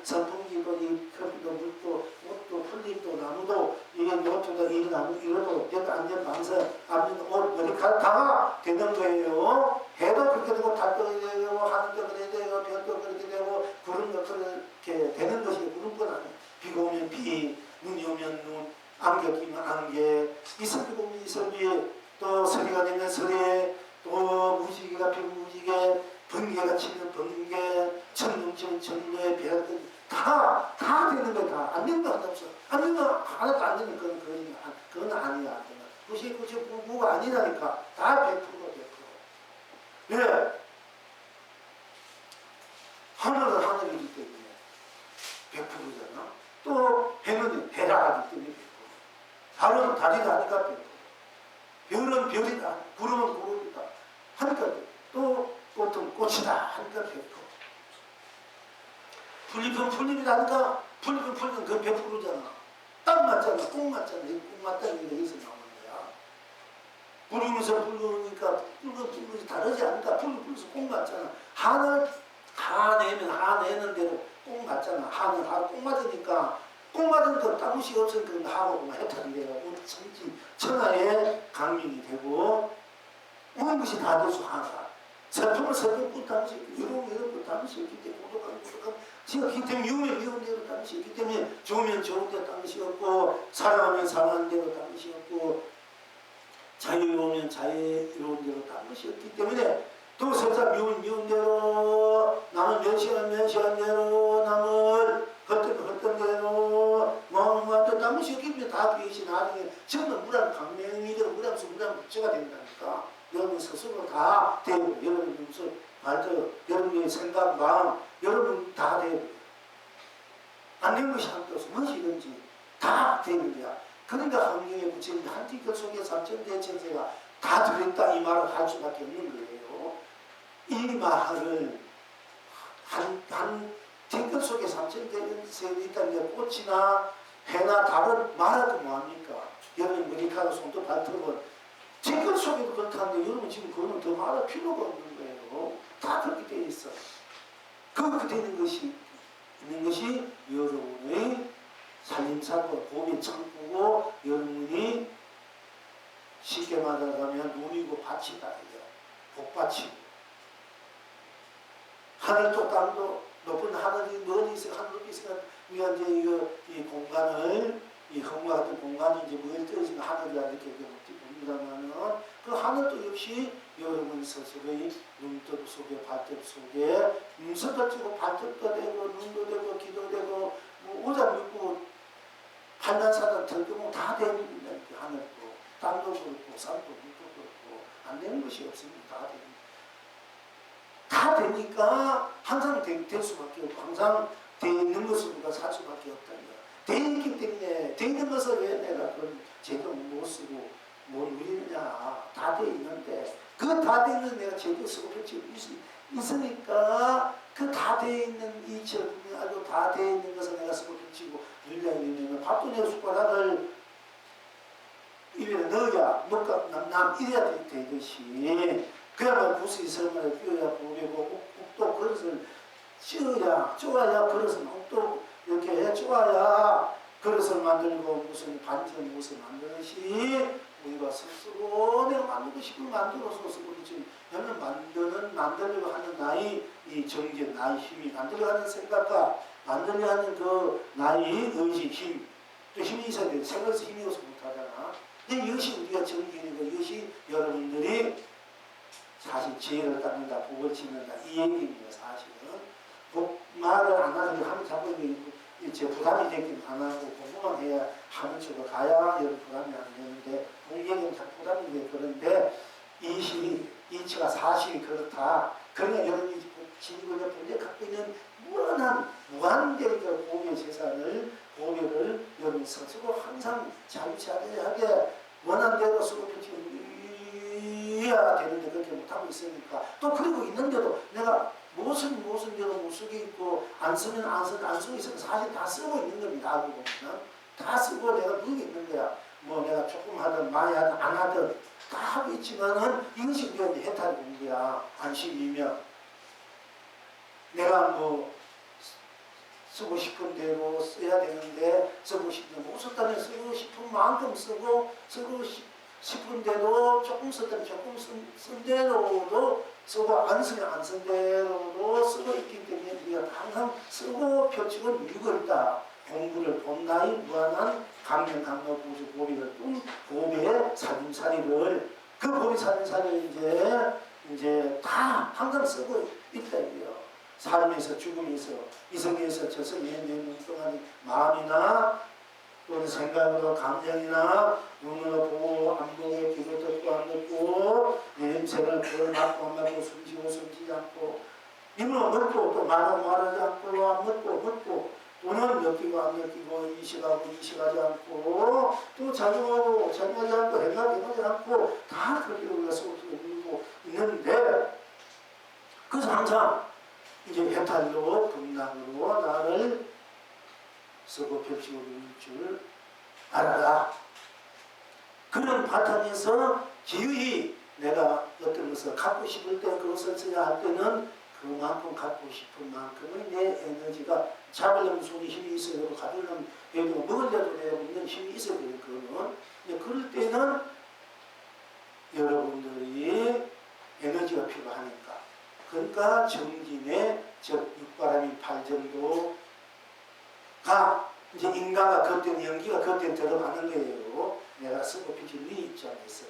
선풍기도 이 커피도 물도 옷도 풀잎도 나무도 이게 노트도 이 나무 이것도 여기 안전 방석 앞면 옷 머리카락 다 되는 거예요. 해도 그렇게 되고 달도 되고 하늘도 그렇게 되고 별도 그렇게 되고 구름도 그렇게 되는 것이 구름뿐 아니에요. 비가 오면 비, 눈이 오면 눈, 안개 끼면 안개, 이슬비 오면 이슬비, 또 서리가 되면 서리, 또 무지개가 피면 무지개, 번개가 치면 번개, 천둥 치면 천둥에 배가 다 되는 거야. 다 안 되는 거 하나 없어. 안 되는 거 하나도 안 되는 그건 아니야. 그것이 뭐가 아니라니까. 다 100%. 왜? 하늘은 하늘이기 때문에 100%잖아. 또 해는 해라하기 때문에 100%. 달은 달이다 하니까 100%. 별은 별이다. 구름은 구름이다. 하니까 또 꽃은 꽃이다 하니까 100%. 풀잎은 풀잎이다 하니까 풀잎은 풀잎은 그 100%잖아. 딱 딱 맞잖아. 꼭 맞잖아. 꼭 맞다는 얘기가 여기서 나오는 거야. 부르면서 부르니까 불고 다르지 않을까? 불러서 꼭 맞잖아. 한을 하 내면 하 내는 대로 꼭 맞잖아. 하는 하고 꼭 맞으니까 꼭 맞으니까 딴 것이 없으니까 하고 해탈이 돼가지고 천하의 강민이 되고 모든 것이 다 돼서 하나. 서품을 서품뿐 당시 이런 것 당시 없기 때문에 고독한 지었기 때문에 미우면 대로 당시 없기 때문에 좋으면 좋은 대로 당시 없고 사랑하면 사랑하는 대로 당시 없고 자유로우면 자유로운 대로 당시 없기 때문에 또 설사 미운 대로 남은 면시한 대로 남을 헛된 대로 뭐한테 당시 없기 때문에 다 비시 나중에 전부 무량 강명이 되고 무량 부처가 된다니까. 여러분 스스로 다 되고 여러분 무슨 말도 여러분의 생각 마음 여러분 다 되고 안 된 것이 한도 없어 무엇이든지 다 되는 거야. 그러니까 환경에 붙인 한티글 속에 삼천대천세가 다 들어있다 이 말을 할 수밖에 없는 거예요. 이 말을 한 티글 속에 삼천대천세가 있다는 꽃이나 해나 달을 말하고 뭐합니까? 여러분 머리카락 손도 발톱은 티글 속에도 그렇다는데 여러분 지금 그거는 더 말할 필요가 없는 거예요. 다 그렇게 되어 있어. 그렇게 되는 것이 있는 것이 여러분의 살림살과 봄이 창고고 여러분이 쉽게 말하자면 눈이고 밭이다 이게 복밭이고 하늘도 땅도 높은 하늘이 멀리 있어 하늘이 있으니까 우리가 이제 이 공간을 이 흙과 같은 공간이 이제 멀리 떨어지는 하늘이라 이렇게 봅니다만은 그 하늘도 역시 여러분 스스로의 눈뜨 속에 발톱 속에 눈썹도 찌고 발톱도 되고 눈도 되고 귀도 되고 뭐 오자 믿고 판단사단 들고 다 되는 하늘도 땅도 그렇고 산도 물도 그렇고 안 되는 것이 없습니다. 다 되니까 항상 될 수밖에 없고 항상 돼 있는 것을 우리가 살 수밖에 없다는 거야. 돼 있기 때문에 돼 있는 것을 왜 내가 그런 제도 못 쓰고 뭘 누리느냐 다 돼 있는데 그 다 돼 있는 내가 제도 쓰고 그렇지 있으니까 그 다 돼 있는 이 제품이 아주 다 돼 있는 것을 내가 쓰고 펼치고 누리려면 밥도 내 숟가락을 입에 넣어야 먹가 이래야 되듯이 그야말로 붓이 설문에 끼워야 보내고 욱도 그릇을 쪼아야 그릇을 욱도 이렇게 해 쪼아야 그릇을 만들고 무슨 반찬 무엇을 만드듯이 우리가 스스로 내가 만들고 싶은 만들어서 쓰고 지금 만들려고 하는 나의 이 정제 나의 힘이 만들려고 하는 생각과 만들려고 하는 그 나의 의지 힘 또 힘이 있어야 돼. 생각에서 힘이 없어 못하잖아. 근데 이것이 우리가 정기이고 이것이 여러분들이 사실 지혜를 닦는다, 복을 짓는다 이 얘기입니다. 사실은 말을 안 하는 하면 자꾸 이제 부담이 되긴 안 하고 공부만 해야 하는 쪽으로 가야 여러분 부담이 안 되는데 공개는 참 부담이 돼. 그런데 이치가 사실이 그렇다. 그러니까 여러분이 지니고자 본래 갖고 있는 무한대의 고뇌 재산을 고뇌를 여러분이 스스로 항상 자유자재하게 원하는 대로 쓰고 해야 되는데 그렇게 못하고 있으니까 또 그리고 있는데도 내가 무슨 대로 못 쓰게 있고 안 쓰면 안 쓰고 있으면 사실 다 쓰고 있는 겁니다. 알고 보면 다 쓰고 내가 누르고 있는 거야. 뭐 내가 조금 하든 많이 하든 안 하든 다 하고 있지만은 이것이 우리가 해탈이 되는 거야. 안심이면 내가 뭐 쓰고 싶은 대로 써야 되는데 쓰고 싶은 못 썼다면 쓰고 싶은 만큼 쓰고 싶은 대로 조금 썼다면 조금 쓴 대로도 쓰고 안 쓰면 안 쓴 대로도 쓰고 있기 때문에 우리가 항상 쓰고 펼치고 누리고 있다. 공부를 본나이 무한한 강력 보수 고비를 뚱 고비의 살림살이를 그 고비 살림살이를 이제 다 항상 쓰고 있다 이거요. 삶에서 죽음에서 이성에서 저성에 동안 마음이나 또는 생각으로 감정이나 눈으로 보고 안 보고 귀로 듣고 안 듣고 냄새를 맡고 안 맡고 숨지고 숨지지 않고 입으로 먹고 또 말하지 않고 안 먹고 또는 먹기고 안 먹기고 이식하지 않고 또 작용하지 않고 행하지 않고 다 그렇게 우리가 속으로 있는데 그래서 항상 이제 해탈로 극락으로 나를 쓰고 펼치고 있는 줄 알아라. 그런 바탕에서 기의 내가 어떤 것을 갖고 싶을 때 그것을 써야 할 때는 그만큼 갖고 싶은 만큼의 내 에너지가 잡으려면 손에 힘이 있어야 되고 가두려면 먹으려도 내가 먹는 힘이 있어야 되는 거는. 그럴 때는 여러분들이 에너지가 필요하니까. 그러니까 정진의 즉 육바람이 8정도가 이제 인가가 그때는 연기가 그때는 들어가는 거예요. 내가 쓰고 비친 네 입장에서.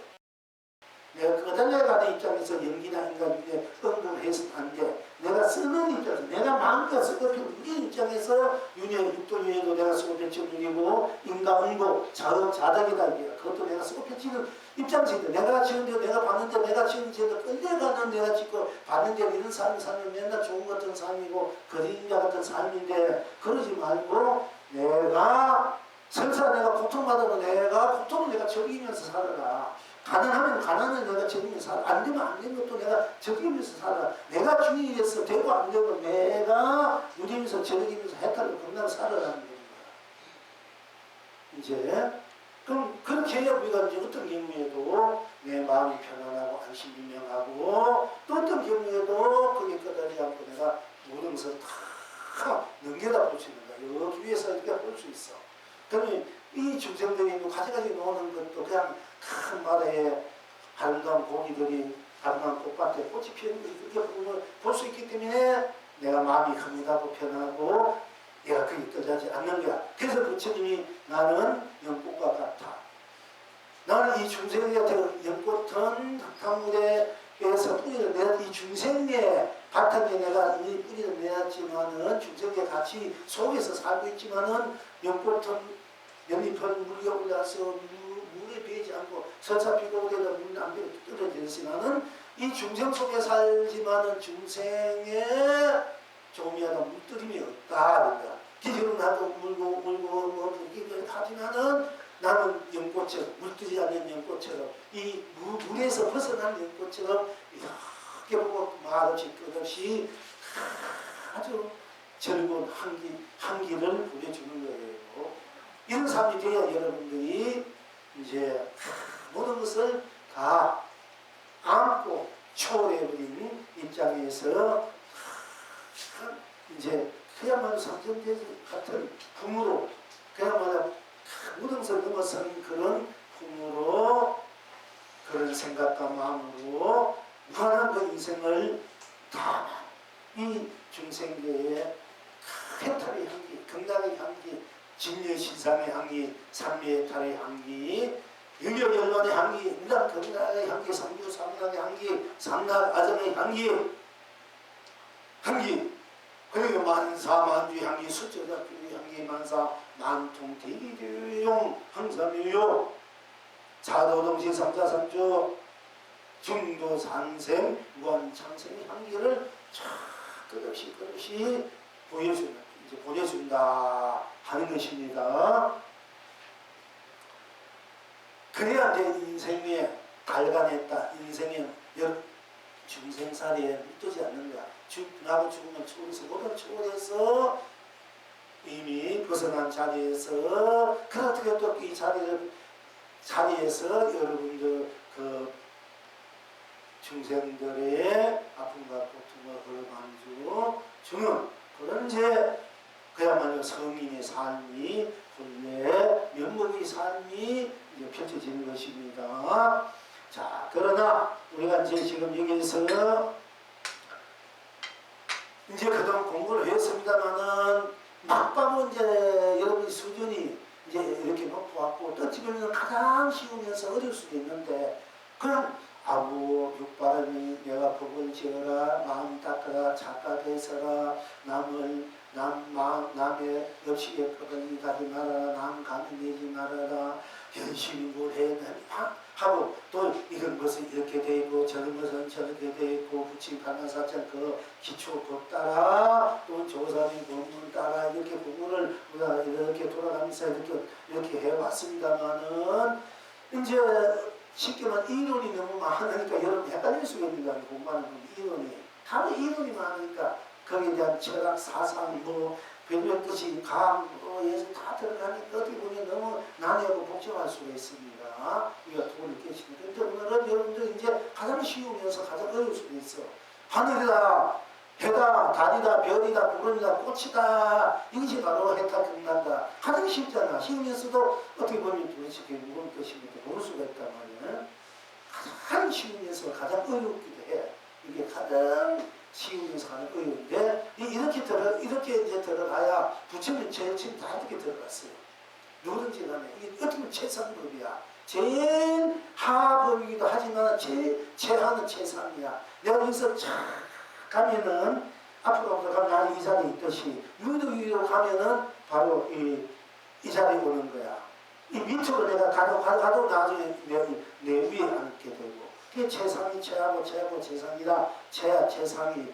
내가 거달려가는 입장에서 연기나 인간 중에 응급을 해서는 안 돼. 내가 쓰는 입장에서 내가 마음껏 쓰고 비친 네 입장에서 육도윤회도 내가 쓰고 비친 중이고 인가응보 자덕이다. 그것도 내가 쓰고 비치는 입장에서 내가 지은데 내가 봤는데 내가 지은데 끌려가는 내가 짓고 봤는데 이런 삶이 맨날 좋은 같은 삶이고 거짓말 같은 삶인데 그러지 말고 내가 설사 내가 고통받아도 내가 고통을 내가 즐기면서 살아라. 가난하면 가난을 내가 즐기면서 살아. 안 되면 안 되는 것도 내가 즐기면서 살아. 내가 주인이 돼서 되고 안 되고 내가 누리면서 즐기면서 해탈을 건너서 살아라는 거야. 이제 그럼 그렇게 해야 우리가 이제 어떤 경우에도 내 마음이 편안하고 안심분명하고 또 어떤 경우에도 그게 꺼다리 않고 내가 모든 것을 다 넘겨다 볼 수 있는 거야. 여기 위에서 이렇게 볼 수 있어. 그러면 이 중생들이 가지가지 노는 것도 그냥 큰 바다에 아름다운 고기들이 아름다운 꽃밭에 꽃이 피는 것을 그렇게 볼 수 있기 때문에 내가 마음이 흐뭇하고 편하고 내가 그게 떨리지 않는 거야. 그래서 부처님이 나는 연꽃과 같아. 나는 이 중생의 연꽃은 흙탕물에서 뿌리를 내야 이 중생의 바탕에 내가 이 뿌리를 내었지만은 중생의 가치 속에서 살고 있지만은 연꽃은 연잎은 물 위에 올라서 물에 베이지 않고 서차 비가 오더라도 물은 안 베고 떨어지지만은 이 중생 속에 살지만은 중생의 조미하다 물들임이 없다. 기존은 나도 물고 뭐 이걸 하지만은 나는 연꽃처럼 물들지 않는 연꽃처럼 이 물에서 벗어난 연꽃처럼 이렇게 보고 말없이 끝없이 아주 즐거운 향기를 보여주는 거예요. 이런 삶이 되어야 여러분들이 이제 모든 것을 다 안고 초월해버린 입장에서 이제 그야말로 상전대 같은 품으로 그야말로 모든 것을 넘어선 그런 품으로 그런 생각과 마음으로 무한한 그 인생을 다 이 중생계의 해탈의 향기, 건강의 향기, 진료시상의 향기, 삼미해탈의 향기, 유려열반의 향기, 인간 건강의 향기, 삼주삼양의 향기, 삼락아정의 향기, 그리고 만사만주의 향기, 수저작주의 향기, 만사 만통대기교용 항삼유요 자도동시 삼자삼주 중도상생 무한창생의 향기를 끝없이 보여준다 하는 것입니다. 그래야 내 인생에 발간했다. 인생의 중생살이에 묻지 않는 거야. 나고 죽으면 초월해서 모든 초월해서 이미 벗어난 자리에서 그렇게 또 이 자리에서 여러분들 그 중생들의 아픔과 고통과 걸만주 주는 그런 이제 그야말로 성인의 삶이 본래 면목의 삶이 이제 펼쳐지는 것입니다. 자, 그러나 우리가 이제 지금 여기에서 이제 그동안 공부를 했습니다만은 막바로 이제 여러분의 수준이 이제 이렇게 높아왔고 어찌보면 가장 쉬우면서 어려울 수도 있는데 그냥 아무 육바람이 내가 복을 지어라 마음 닦아라 착각해서라 남의 업식에 거덜이 가지 말아라 남 가면 내지 말아라 열심히 뭘 해 하고 또 이런 것은 이렇게 돼 있고 저런 것은 저렇게 돼 있고 부친 가나사천 그 기초 법 따라 또 조사님 본문 따라 이렇게 공부를 우리가 이렇게 돌아가면서 이렇게 해왔습니다만은 이제 쉽게 말하면 이론이 너무 많으니까 여러분 헷갈릴 수가 있는 거예요. 공부하는 이론이 하도 이론이 많으니까 거기에 대한 철학 사상 뭐 별별 뜻이 감 예수 다 들어가니까 어떻게 보면 너무 난해하고 복잡할 수가 있습니다. 우리가 도를 깨시는. 그런데 오늘은 여러분들 이제 가장 쉬우면서 가장 어려울 수도 있어. 하늘이다, 해다, 달이다, 별이다, 구름이다, 꽃이다. 이것이 바로 해탈 경난다. 가장 쉽잖아. 쉬우면서도 어떻게 보면 도대체 그게 무슨 뜻인지 모를 수가 있단 말이야. 가장 쉬우면서 가장 어렵기도 해. 이게 가장 쉬우면서 가장 어려운데 이렇게 이제 들어가야 부처님 제일 다 이렇게 들어갔어요. 누구든지 간에 이게 어떻게 보면 최상급이야. 제일 하법이기도 하지만 최하는 최상이야. 내가 여기서 쫙 가면은 앞으로 가면 이 자리에 있듯이 유도 가면은 바로 이 자리에 오는 거야. 이 밑으로 내가 가도 나중에 내 위에 앉게 되고. 그게 최상이 최하고 최상이다. 최하 최상이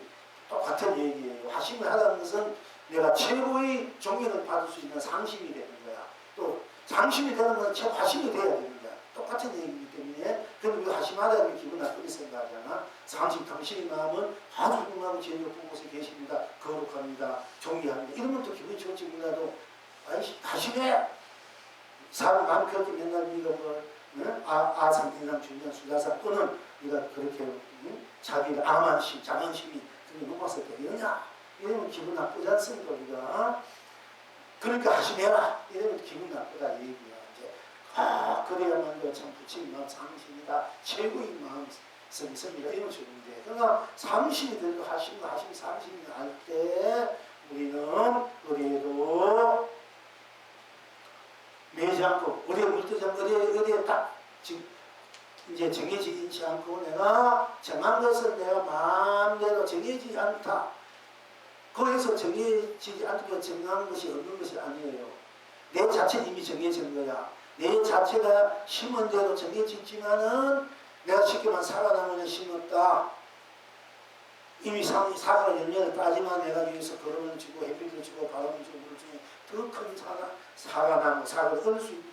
똑같은 얘기예요. 화심을 하라는 것은 내가 최고의 존경을 받을 수 있는 상심이 되는 거야. 또 상심이 되는 것은 최화심이 돼야 되는 거야. 똑같은 얘기이기 때문에 그럼 우리가 화심하다는 기분 나쁘게 생각하잖아. 상심 당신의 마음은 아주 훌륭하고 제일 높은 곳에 계십니다. 거룩합니다. 존귀합니다. 이러면 또 기분이 좋지. 몰라도 아이씨 다시네 사람 마음 그렇게 맨날 믿어볼 아상, 인상, 중년, 수자상 또는 우리가 그렇게 자기를 암한심, 자만심이 그게 높았을 때 이러냐? 이러면 기분 나쁘지 않습니까? 우리가 그러니까 하시매라 이러면 기분 나쁘다 얘기야. 이제 그래야만도 참 부처님 마음 상심이다. 최고의 마음 성성이다. 이런 식인데 그러나 상심이 들고 하심 상심이 날 때 우리는 어디에도 매지 않고 어디에 물들지 않고 어디에 딱 지금 이제 정해지지 않고 내가 정한 것을 내가 마음대로 정해지지 않다. 거기서 정해지지 않고 정한 것이 없는 것이 아니에요. 내 자체는 이미 정해진 거야. 내 자체가 심은 대로 정해지지만은 내가 쉽게 말하면 사과나무를 심었다. 이미 사과가 열매를 따지만 내가 여기서 걸음을 주고 햇빛을 주고 바람을 주고 물 중에 더 큰 사과나무, 사과를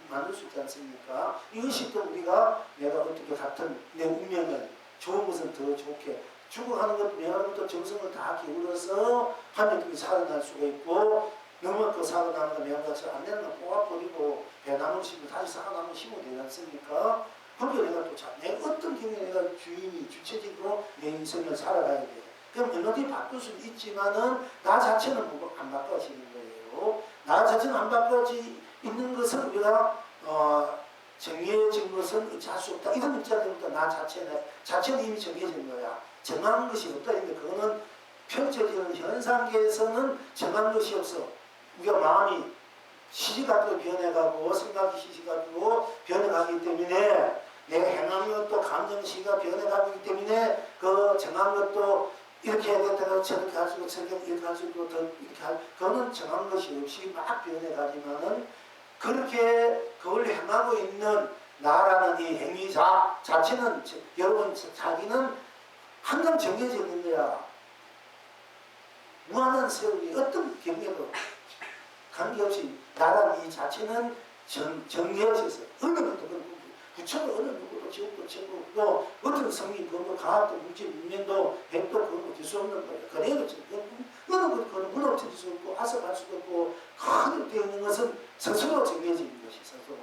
만들 수 있지 않습니까? 이것이 또 우리가 내가 어떻게 같은 내 운명을 좋은 것은 더 좋게 죽어가는 것도 명하는 것도 정성을 다 기울여서 하면 살아날 수가 있고 너무 그 사과나무가 명같이 안 되는 거 뽑아버리고 배나무 심고 다시 사과나무 심어도 되지 않습니까? 그렇게 내가 또 내가 어떤 경우에 내가 주인이 주체적으로 내 인생을 살아가야 돼. 그럼 어느덧 바꿀 수는 있지만은 나 자체는 안 바꿔지는 거예요. 나 자체는 안 바꿔지 있는 것은 우리가 정해진 것은 어찌할 수 없다. 이런 입장에서부터 나 자체는 이미 정해진 거야. 정한 것이 없다. 근데 그거는 펼쳐지는 현상계에서는 정한 것이 없어. 우리가 마음이 시시각각으로 변해가고 생각이 시시각각으로 변해가기 때문에 내가 행한 것도 감정시가 변해가기 때문에 그 정한 것도 이렇게 해야 된다고 저렇게 할 수 있고 저렇게 이렇게 할 수 있고 더 이렇게 할 그거는 정한 것이 없이 막 변해가지만은 그렇게 그걸 행하고 있는 나라는 이 행위 자체는 여러분 자기는 항상 정해져 있는 거야. 무한한 세월이 어떤 경계도 관계없이 나라는 이 자체는 정해져서 어느 누구도 부처도 어느 누구도 지옥도 천국도 어떤 성인 그거 과학도 물질 문명도 백도 그거 될 수 없는 거예요. 그래도 어느 것 그거는 무너뜨릴 수 없고 아섭할 수도 없고 그대로 되어 있는 것은 스스로 정해진 것이 스스로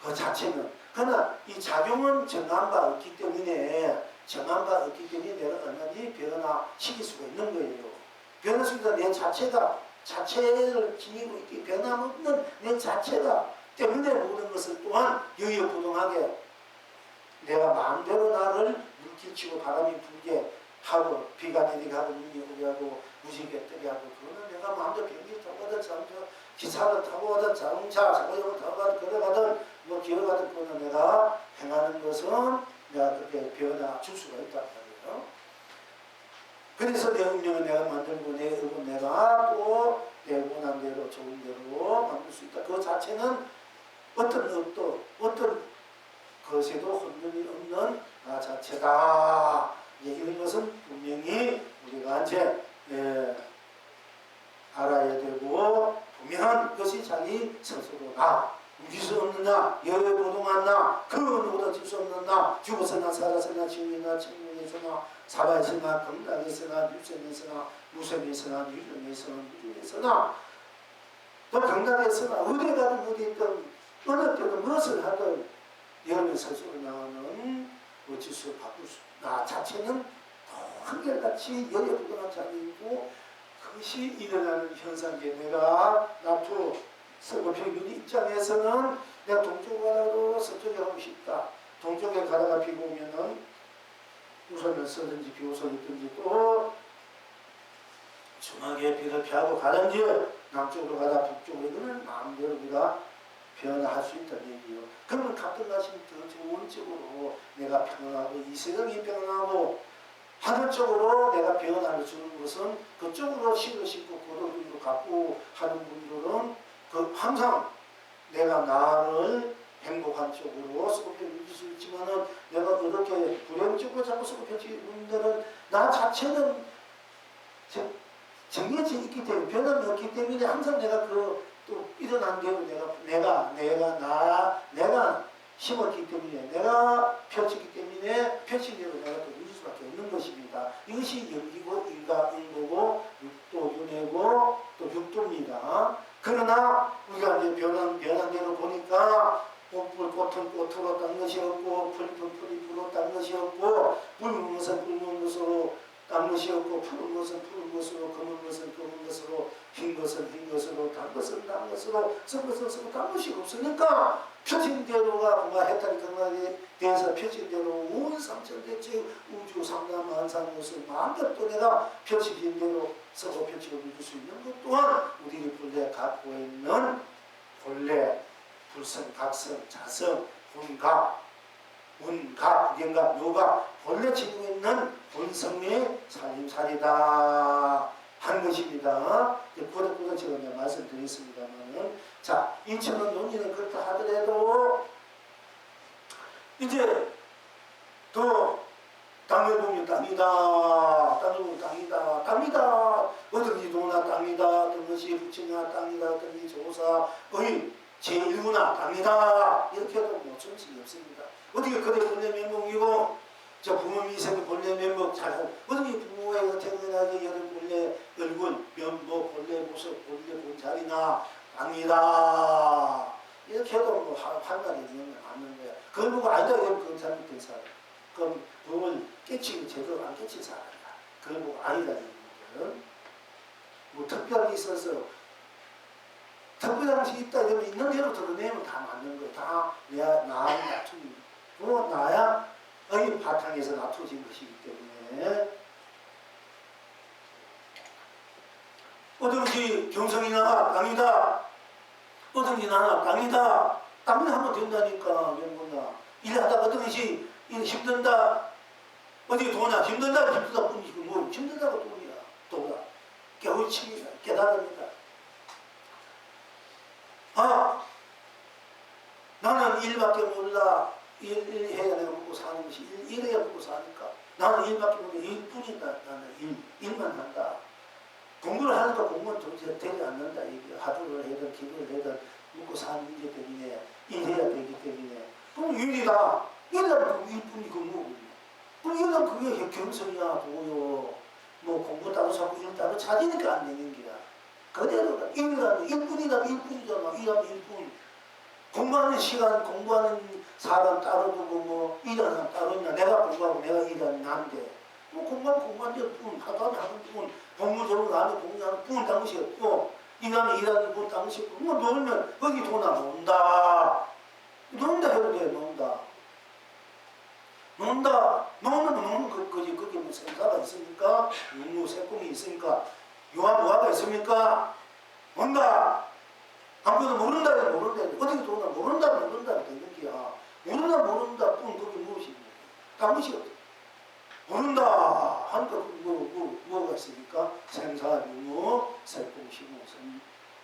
그 자체는 그러나 이 작용은 정한 바 없기 때문에 내가 얼마든지 변화시킬 수가 있는 거예요. 변화시키다 내 자체를 지니고 있기 변함없는 내 자체가 때문에 모든 것을 또한 유유부동하게 내가 마음대로 나를 물길치고 바람이 불게 하고 비가 내리게 하고 눈이 오게 하고 무지개 뜨게 하고 그거는 내가 마음대로 비행기 타고 가든 기차를 타고 가든 자동차 자동차를 타고 가든 걸어가든 뭐 기어가든 그거는 내가 행하는 것은 내가 그렇게 변화 줄 수가 있단 말이에요. 그래서 내 운명은 내가 만들고 내 의은 내가 또 내 원한 대로 좋은 대로 만들 수 있다. 그 자체는 어떤 업도 어떤 것에도 흔들림이 없는 나 자체다. 이런 것은 분명히 우리가 이제 알아야 되고 분명한 것이 자기 스스로다. 우길 수 없는 나, 여여보동한 나, 그 누구도 질 수 없는 나, 죽어서나 살아서나 지옥이나 천국에서나 사바에서나 건강에서나 유생에서나 무생에서나 유령에서나 무중에서나 또 경단에서나 어디 가든 어디 있든 어느 때든 무엇을 하든 여러분 스스로 나오는 어찌수 바꿀 수, 나 자체는 더 한결같이 여여부동한 자리이고 그것이 일어나는 현상에 내가 나토 서구평균 입장에서는 내가 동쪽으로 가다가도 서쪽에 가고 싶다. 동쪽에 가다가 비가 오면은 우산을 쓰든지 비옷을 입든지 또 중하게 비를 피하고 가든지 남쪽으로 가다 북쪽으로 이거는 마음대로 우리가 변화할 수 있다는 얘기예요. 그러면 가끔 가시면 더 좋은 쪽으로 내가 평안하고 이 세상이 평안하고 하늘 쪽으로 내가 변화를 주는 것은 그쪽으로 신을 신고 고도로 갖고 하는 분들은 그 항상 내가 나를 행복한 쪽으로 소급해 줄 수 있지만은 내가 그렇게 불행 쪽으로 자꾸 소급해 주는 분들은 나 자체는 정해져 있기 때문에 변함이 없기 때문에 항상 내가 그 또 일어난 대로 내가 심었기 때문에 내가 펼치기 때문에 펼친 대로 내가 또 누릴 수밖에 없는 것입니다. 이것이 연기고 인과응보고 육도 윤회고 또 육도입니다. 그러나 우리가 이제 변한 대로 보니까 꽃은 꽃으로 딴 것이 없고 풀은 풀로 딴 것이 없고 붉은 것은 붉은 것으로 딴 것이 없고 푸른 것은 푸른 것으로 검은 것은 검은 것으로 흰 것은 흰 것으로 단 것은 단 것으로 썩은 것은 썩은 단 것이 없으니까 펴진 대로가 뭔가 해탈이 경락에 대해서 펴진 대로 온 삼천대체 우주 삼라만상 것을 마음대로 또 내가 펴진 대로 썩어 펴지고 누릴 수 있는 것 또한 우리가 본래 갖고 있는 본래 불성, 각성, 자성, 혼각, 운각, 구경각, 묘각 본래 지니고 있는 본성의 살림살이다 하는 것입니다. 그것도 제가 말씀드렸습니다만은 자 인천은 논의는 그렇다 하더라도 이제 또 땅을 보면 땅이다, 땅을 보면 땅이다, 땅이다, 어떤지 도나 땅이다, 어떤 것이 부처나 땅이다, 어떤 것이 조사의 제1문화 땅이다 이렇게 해도 뭐 정신이 없습니다. 어떻게 그래 본래 면목이고 저 부모님이 생긴 본래 면목 잘 어떻게 부모가 태어나게 여러 본래 얼굴, 면목, 본래 모습, 본래 본자리나 땅이다 이렇게 해도 뭐 판단이 있는 건 맞는 거야. 그걸 보고 아니다 이러면 그건 잘못된 사람. 그럼 그걸 깨치고 제대로 안 깨친 사람이다. 그걸 보고 아니다 이러는 거는 뭐 특별한 게 있어서 특별한 것이 있다 이러면 있는 대로 드러내면 다 맞는 거야. 다 나의 나툼이 또 나야 의 바탕에서 나투어진 것이기 때문에 어떤지 경성이 나나 땅이다, 어떤지 나나 땅이다, 땅이 하면 된다니까. 왜 뭐냐 일하다가 어떤 것이 힘든다 어디 도냐 힘든다 뿐이고 뭐 힘들다가 돈이야 도다 깨우침이다 깨달음이다. 아 나는 일밖에 몰라 일해야 내가 먹고 사는 것이 일해야 먹고 사니까 나는 일밖에 몰라 일뿐이다. 나는 일만 한다. 공부를 하니까 공부는 도저히 되지 않는다. 하루를 해든 기도를 해든 먹고 사는 문제 때문에 일해야 되기 때문에 그럼 일이다. 일하면 일뿐이 근무고 그럼 일은 그게 경성이야 도요. 뭐 공부 따로 자꾸 일 따로 찾으니까 안 되는 거야. 그대로가 일이라면 일뿐이다. 일뿐이잖아. 일하면 일뿐. 공부하는 시간, 공부하는 사람 따로 두고 뭐 일하는 사람 따로 있나. 내가 공부하고 내가 일하는 난데 뭐 공부하는 뿐, 하다면 하는 뿐, 공부적으로 나는 공부하는 뿐 딴 것이 없고 일하면 일하는 뿐 딴 것이 없고 뭐 놀면 거기 도나 논다. 논다 해도 돼. 논다. 노는 거지. 거기 뭐 생사가 있습니까? 육무 세공이 있으니까 유아무아가 있습니까? 논다. 아무것도 모른다. 어떻게 도나 모른다 되는 게야. 모른다 뿐 그게 무엇입니까? 딴 것이 없다. 모른다 하니까 뭐가 있습니까? 생사, 유무, 세공, 시무선.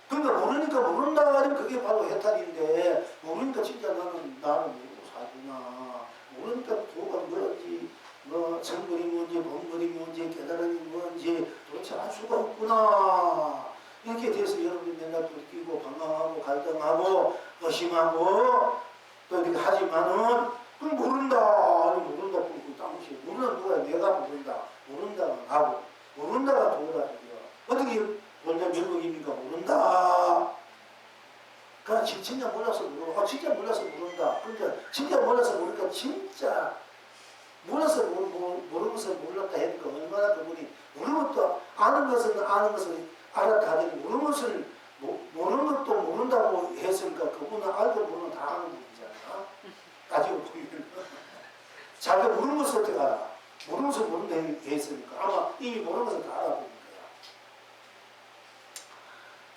그러니까 모른다 하면 그게 바로 해탈인데 모르니까 진짜 나는 모르고 살구나. 모르니까 도가 뭔지 뭐 정글이 뭔지 본글이 뭔지 깨달음이 뭔지 도대체 알 수가 없구나. 이렇게 돼서 여러분이 맨날 불끼고 방황하고 갈등하고 의심하고 또 이렇게 하지만은 그럼 모른다 뿐 땅시 모르는 누가 내가 모른다가 나고 모른다가 도라. 어떻게 원래 면목입니까? 모른다. 나 진짜 몰라서 모르고, 진짜 몰라서 모른다. 근데 진짜 몰라서 모르니까 진짜 몰라서 모르면서 몰랐다 했니까 얼마나 그분이 모르는 것도 아는 것은 아는 것을 알았다 하더니 모르는 것을 모르는 것도 모른다고 했으니까 그분은 알고 모르는 다 아는 분이잖아. 따지고 보면 자기가 모르는 것을 어떻게 알아? 모르는 것을 모른다 했으니까 아마 이미 모르는 것을 다 알아보는 거야.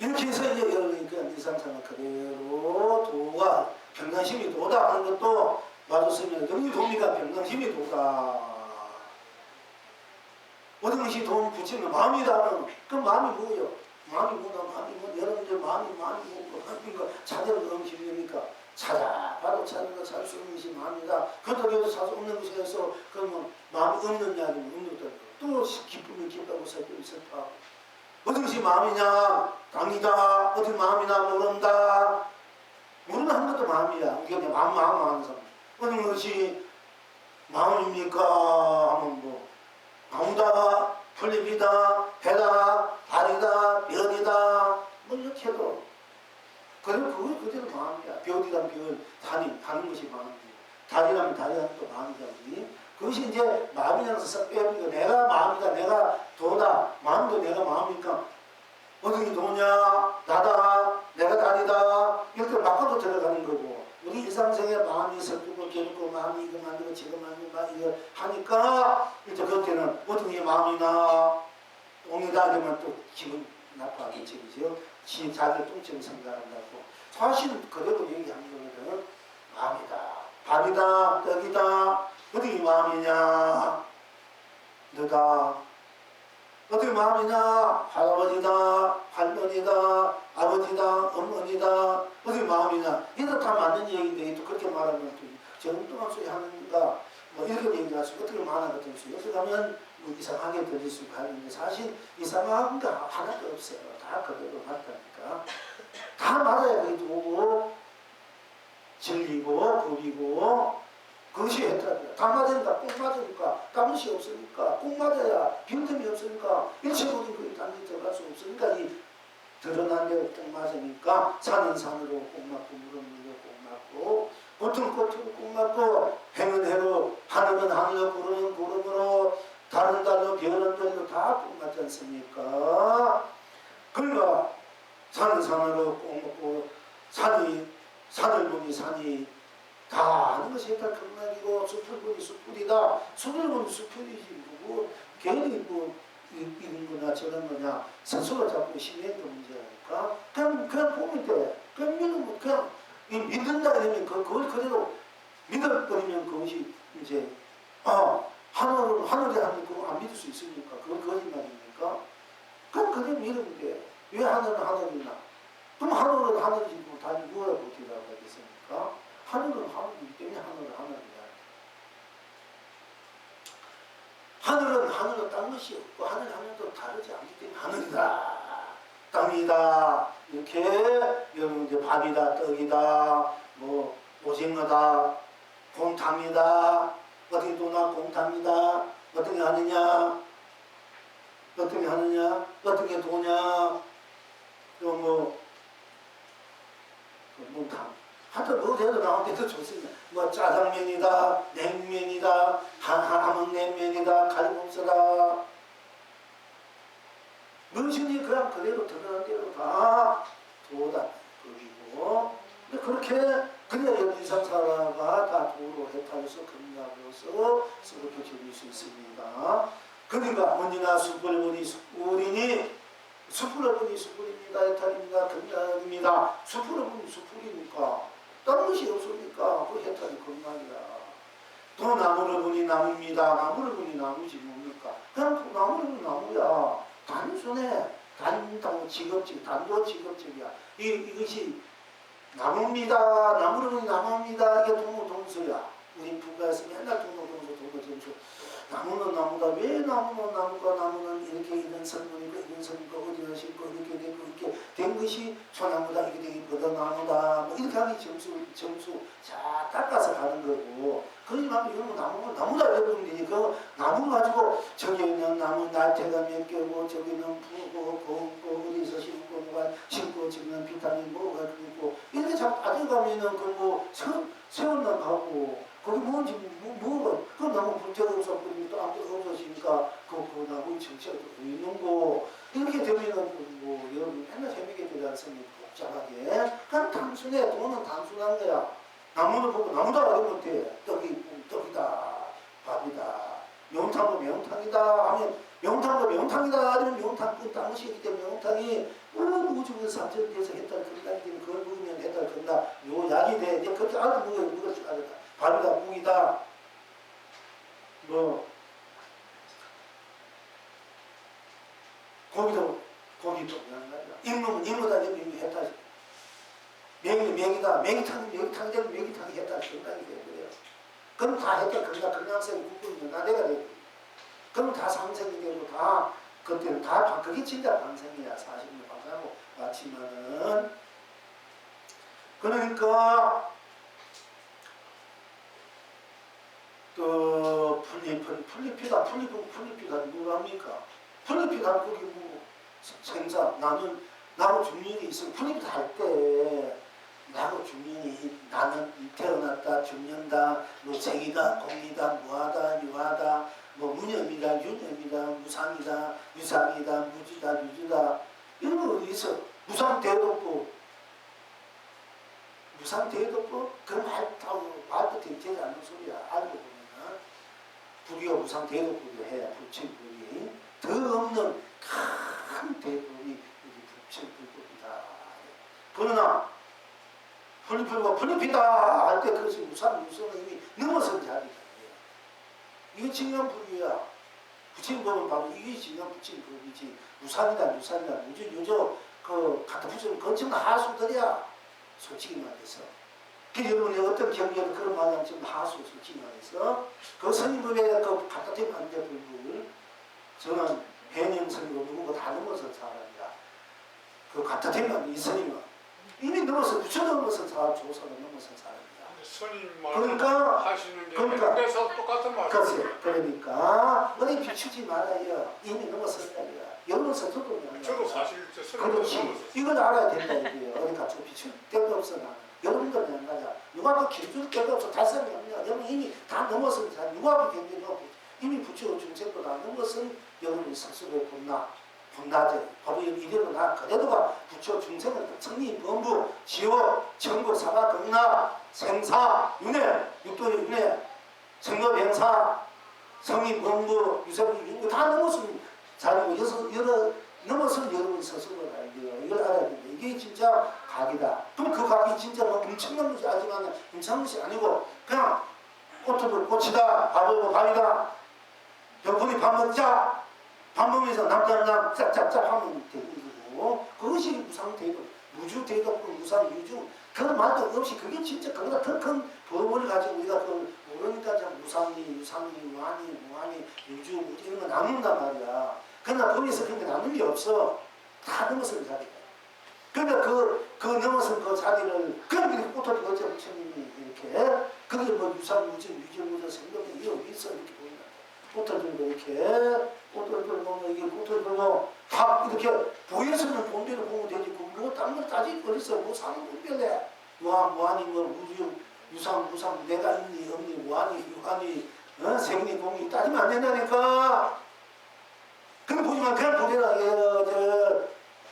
이렇게 해서 이제 여러분이 그 이상상을 그대로 도가 평강심이 도다 하는 것도 맞았으면 여기 도미가 평강심이 도다. 어떤 것이 돈 붙이면 마음이다. 그 마음이 뭐예요? 마음이 뭐다? 마음이 뭐 여러분들 마음이 뭐고 그러니까 찾아는 음식이니까 찾아봐도 찾는 거 찾을 수 있는 것이 마음이다. 그렇다고 해서 찾을 수 없는 것에 대해서 그러면 마음이 없는 이야기는 없는 것도 또 기쁘면 기쁘고 슬프면 슬퍼하고 어떤 것이 마음이냐? 당이다. 어떤 마음이나 모른다. 모르는 한 것도 마음이야. 우리가 마음 하는 사람. 어느 것이 마음입니까? 하면 뭐 나무다, 풀잎이다, 배다, 발이다, 면이다 뭐 이렇게 해도 그리고 그거 그대로 마음이야. 별이란 별, 단이 다는 것이 마음이고 달이라면 달이라는 또 마음이잖니. 그것이 이제 마음이라는 것을 빼버리고 내가 마음이다, 내가 도다, 마음도 내가 마음이니까 어디 도냐, 나다, 내가 달이다 이렇게 바꿔도 들어가는 거고 우리 일상생활 마음이 슬프고 괴롭고 마음이 이거 만들고 저거 만들고 이거 하니까 이제 그때는 어떤 게 마음이나 똥이다 이러면 또 기분 나빠하겠지 그죠? 자기 똥처럼 생각한다고 사실은 그대로 얘기하는 거거든. 마음이다, 밥이다, 떡이다 어떻게 마음이냐 너다 어떻게 마음이냐 할아버지다, 할머니다, 아버지다, 어머니다 어떻게 마음이냐 이거 다 맞는 얘기인데 또 그렇게 말하면 또 엉뚱한 소리 하는가 뭐 이렇게 얘기할 수 어떻게 말하거든 여기 가면 뭐 이상하게 들릴 수가 있는데 사실 이상한 거 하나도 없어요. 다 그대로 맞다니까 다 맞아야 그게 오고 진리고 법이고 그것이 했더라고요. 다 맞으니까 꼭 맞으니까 땀이 없으니까 꼭 맞아야 빈틈이 없으니까 일체 모든 것이 딴데 들어갈 수 없으니까 이 드러난 대로 꼭 맞으니까 산은 산으로 꼭 맞고 물은 물로 꼭 맞고 꽃은 꽃으로 꼭 맞고 해는 해로 하늘은 하늘로 구름은 구름으로 달은 달로 별은 별로 다 꼭 맞지 않습니까? 그러니까 산은 산으로 꼭 맞고 산을 보니 산이 다 하는 것이 다 극락이고 숲을 보니 숲풀이다. 숲을 보니 숲풀이지 뭐고 괜히 뭐 이런 거나 저런 거냐 스스로 자꾸 심해한 문제니까 그냥 보면 돼. 그냥 믿으면 그냥 믿는다 이러면 그걸 그대로 믿어버리면 그것이 이제 하늘이 하는 그거 안 믿을 수 있으니까 그건 거짓말이니까 그냥 그대로 믿으면 돼. 왜 하늘은 하늘이나 그럼 하늘은 하늘이지 뭐 다 누가 못이라고 하겠습니까? 하늘은 하늘이기 때문에 하늘은 하늘이야. 하늘은 딴 것이 없고 하늘도 다르지 않기 때문에 하늘이다. 땅이다. 이렇게 여러분 이제 밥이다, 떡이다, 뭐 오징어다, 곰탕이다. 어떻게 도나 곰탕이다. 어떻게 하느냐? 어떻게 하느냐? 어떻게 도냐? 또 곰탕. 하여튼 어디에도 나오는데도 좋습니다. 뭐 짜장면이다, 냉면이다, 함흥냉면이다, 칼국수다. 무엇이니 그냥 그대로 드러난 대로 다 도다 법이고 근데 그렇게 그래야 연기상사가 다 도로 해탈해서 건강으로서 서로도 즐길 수 있습니다. 그러니까 언니나 숲을 보니 숲이니 숲을 보니 숲입니다. 해탈입니다. 건강입니다. 숲을 보니 숲이니까 다른 것이 없으니까 그 해탈이 건강이다. 또 나무를 보니 나무입니다. 나무를 보니 나무지 뭡니까? 그냥 나무를 보니 나무야. 단순해. 단도 직업적이야. 이것이 나무입니다. 나무를 보니 나무입니다. 이게 동서야. 우리 부가에서 맨날 동서. 나무는 나무다. 왜 나무는 나무가 나무는 이렇게 이런 성분이고 이런 성분이고 어디서 심고 이렇게 되고 이렇게 된 것이 소나무다. 이게 되거든 나무다. 뭐 이렇게 하는 점수 자 닦아서 가는 거고. 그러지만 이런 거 나무다 이러면 되니 그 나무 가지고 저기는 나무 나태가 몇 개고 저기는 푸고 고 어디서 심고 뭐가 심고 지금 비타민 뭐가 있고 이렇게 잘 따져가면은 그 세월만 가고 거기 뭔지 그거 너무 문제가 없어 버리면 또 아무도 없어지니까 그 나무의 정체가 또 있는 거 이렇게 되면은 여러분 맨날 재미있게 되지 않습니까? 복잡하게 그냥 단순해. 돈은 단순한 거야. 나무를 보고 나무다 이러면 돼. 떡이다 밥이다 매운탕도 매운탕이다 하면 매운탕도 매운탕이다 하면 매운탕 딴 것이기 때문에 매운탕이 우주에서 삼천대에서 해탈 건강이 되면 그걸 먹으면 해탈 건강 요 약이 돼. 이제 그렇게 알고 먹을 줄 알았다. 밥이다 국이다 고기도 임무면 임무다 이미 해탈 명이다 명이탕이 되면 명이탕이 해탈 건강이 되고요. 그럼 다 해탈 건강성이 국군이 연화대가 되고 그럼 다 상생이 되고 다 그때는 다 그게 진짜 방생이야. 사실은 방생하고 마치면은 그러니까 그 풀잎이다 누구합니까? 풀잎이다 거기 생사 나로 중년이 있으면 풀잎이 할때 나로 중년이 나는 태어났다 죽는다 생이다 공이다 무하다 유하다 무념이다 유념이다 무상이다 유상이다 무지다 유지다 이런 거 어디 있어? 무상대도법 그 말도 되지 않는 소리야. 알고 보면 불이가 무상대도법을 해야 불칠불이 더 없는 큰 대법이 불칠불법이다. 그러나 풀리풀과 풀리피다 할 때 그것이 무상은 이미 넘어선 자리다. 이게 진영불이야. 부친법은 바로 이게 진영부친법이지. 무상이다 무주 그 갖다 붙이는 그건 전부 하수들이야. 솔직히 말해서. 여러분이 어떤 경계로 그런 말하면 지금 하수 솔직히 말해서 그 스님법에 그 갖다 대면 안 돼 불을 저는 해님 스님을 누구고 다 넘어선 사람이야. 그 갖다 대면 이 스님은 이미 넘어서 부처 넘어선 사람 조사가 넘어선 사람이야. 스님 그러니까 하시는 게 그래서 똑같은 말. 그러니까 어디 비추지 말아요. 이미 넘어선 사람이야. 여러분 서서도 저도 사실 그렇지. 이걸 알아야 된다 이거예요. 어디 가서 비출 데가 없어 나는. 여러분들 마찬가지야. 누가 또 길줄 데가 없어 달 사람이 없냐. 여러분 이미 다 넘어선 사람. 누가 견디고 이미 부처 중생도 다 넘어선 여러분이 스스로 본나제 바로 이대로 나 그대로가 부처 중생을 천리 범부 지옥 천국 사바 극락 생사 윤회 육도의 윤회 생로병사 성인 범부 유생이 윤회 다 넘어선 자리고 넘어선 여러분 스스로 알게요. 이걸 알아야 된다. 이게 진짜 각이다. 그럼 그 각이 진짜 엄청난 것이 아니지만 엄청난 것이 아니고 그냥 꽃을 꽃이다 밥을 밥이다 여분이 밥 먹자 밥 먹으면서 남자는 짭짭짭 하면 되는 거고 그것이 무상대도 무주대도 무상유주 그런 말도 없이 그게 진짜 그보다 더 큰 법을 가지고 우리가 그걸 모르니까 참 무상이 유상이 무한이 무한이 유주 무주 이런 거 나눈단 말이야. 그러나 거기서 그런 게 나눈 게 없어. 다 넘어선 자리야. 그러니까 그 넘어선 그 자리를 그럼 이렇게 꽃을 어째 부처님이 이렇게 그게 유상 무주 유주 생각이 이게 어디 있어 이렇게 보인다. 꽃을 들고 이렇게 꽃을 들고 이게 꽃을 들고 다 이렇게 보여서는 본대로 보면 되지 그거 다른 걸 따질 거 있어. 뭐 상을 분별해. 무한이 우주 유상 무상 내가 있니 없니 무한이 유한이 생리 공이 따지면 안 된다니까. 근데 보지만 그냥 보게라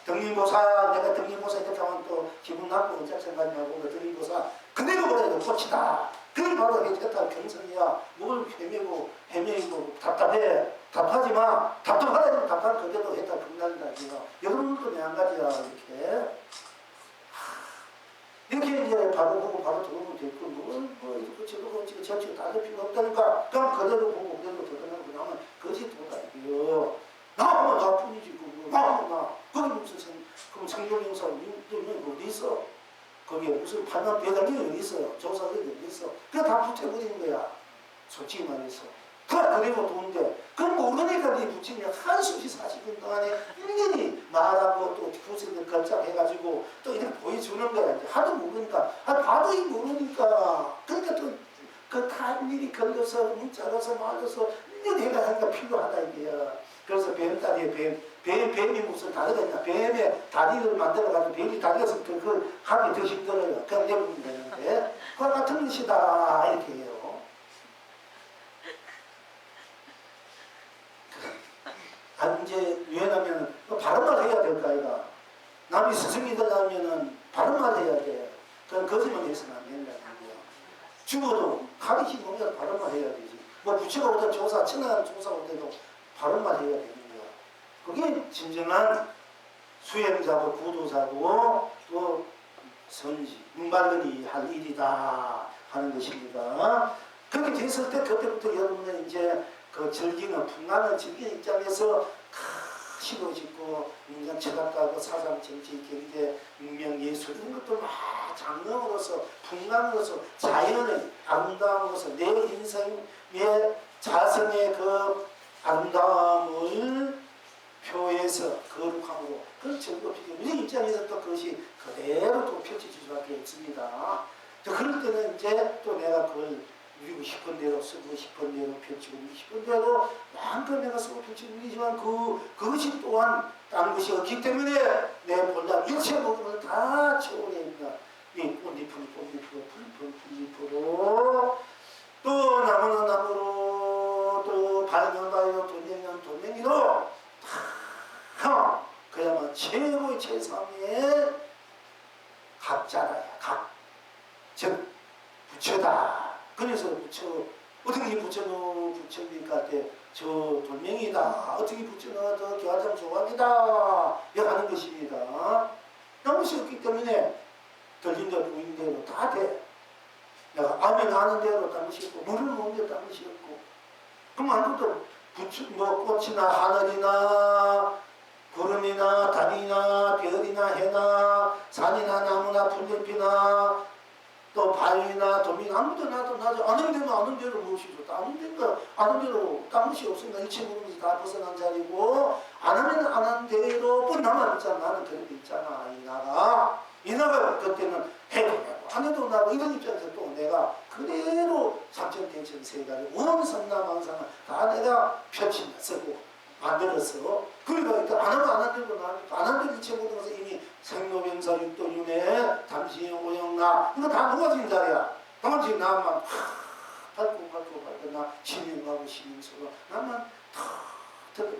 등림보사 내가 등림보사 이렇게 하면 또 기분 나쁘고 어쩔 생각이 나고 등림보사 그대로 보내야 돼 꽃이다. 그게 바로 해탈 경선이야. 뭘 헤매고 답답하지 마. 답답하다면 답답한 그대로 해탈 경선이다. 여러분도 마찬가지야. 이렇게 이제 바로 보고 바로 들어오면 됐고 이렇게 저러고 저렇게 다 필요 없다니까 그럼 그대로 보고 그대로 들어가고 그러면 그것이 도다 이거요. 나하면 나뿐이지 나하면 나 거기 무슨 그럼 성경영사 어디 있어? 거기에 무슨 판단 배당이 어디 있어요? 조사들이 어디 있어? 그냥 다 붙여버리는 거야. 솔직히 말해서. 그대로 도는데 그럼 모르니까 네 부친이 한숨이 40분 동안에 일일이 말하고 또 후세들 걸작해가지고 또 이렇게 보여주는 거야. 이제 하도 모르니까 봐도 모르니까 그러니까 또 그 다 일일이 걸려서 문자로서 말려서 일일이 해가 하니까 필요하다 이게야. 그래서 뱀 딸이 뱀이 무슨 다리가 있나? 뱀의 다리를 만들어가지고 뱀이 다리가 있으면 그걸 하기 더 힘들어요. 그냥 내보면 되는데 그와 같은 것이다 이렇게 해요. 이제 왜냐면 바른 말 해야 될까 아이가. 남이 스승이 되려면은 바른 말 해야 돼. 그건 거짓말 해서는 안 된다는 거야. 죽어도 가르치 보면 바른 말 해야 되지. 뭐 부처가 오든 조사, 천하람 조사 올 때도 바른 말 해야 되는 거야. 그게 진정한 수행자고 구도자고 또 선지, 문발근이 할 일이다 하는 것입니다. 그렇게 됐을 때 그때부터 여러분은 이제 그 즐기는 풍랑을 즐기는 입장에서 시도 짓고 인간 철학가고 사상, 정치, 경제, 문명, 예술 이런 것도 막 장엄으로서 풍랑으로서 자연의 아름다움으로서 내 인생의 자성의 그 아름다움을 표해서 거룩함으로 그걸 즐겁게 우리 입장에서 또 그것이 그대로 또 펼쳐질 수밖에 없습니다. 그럴 때는 이제 또 내가 그걸 누리고 싶은 대로 쓰고 싶은 대로 펼치고 싶은 대로 마음껏 내가 쓰고 펼치고 누리지만 그것이 또한 다른 것이 없기 때문에 내 본당 일체 모든 다 채워냅니다. 이 꽃잎은 꽃잎으로 풀잎은 풀잎으로 또 나무는 나무로 또 바위는 바위로 돌멩이는 돌멩이로 다 그야말로 최고의 최상의 각자라야 각. 즉 부처다. 그래서 부처 어떻게 부처는 부처입니까? 저 돌멩이다. 어떻게 부처는 더 교화장 조각이다. 이렇게 하는 것입니다. 나무시 없기 때문에 들린 대로 보이는 대로 다 돼. 내가 아멘 하는 대로 나무시 없고 물을 먹는 대로 나무시 없고 그럼 아무것도 부처 뭐 꽃이나 하늘이나 구름이나 달이나 별이나 해나 산이나 나무나 풀잎이나 또 바위나 도미나 아무도 나도 나죠. 아는 대로 아는 대로 무엇이 좋다. 아는 대로 아는 대로 딴것이 없으니까 일체 모르면서 다 벗어난 자리고 안 하면 안 하는 대로 뻔 나만 있잖아. 나는 그렇게 있잖아. 이 나가 그때는 해도 나고 안 해도 나고 이런 입장에서 또 내가 그대로 삼천대천 세가지 온 삼라만상을 다 내가 펼친다 쓰고 만들어서 그러니까 안 하면 안 하는 대로 나니까 안 하는 대로 일체 모든 것을 이미 생로병사 육도윤회 담시 오영나 이거 다 녹아진 자리야. 당연히 나만 밟고 나 신명하고 신명서로 나만 탁 들어가.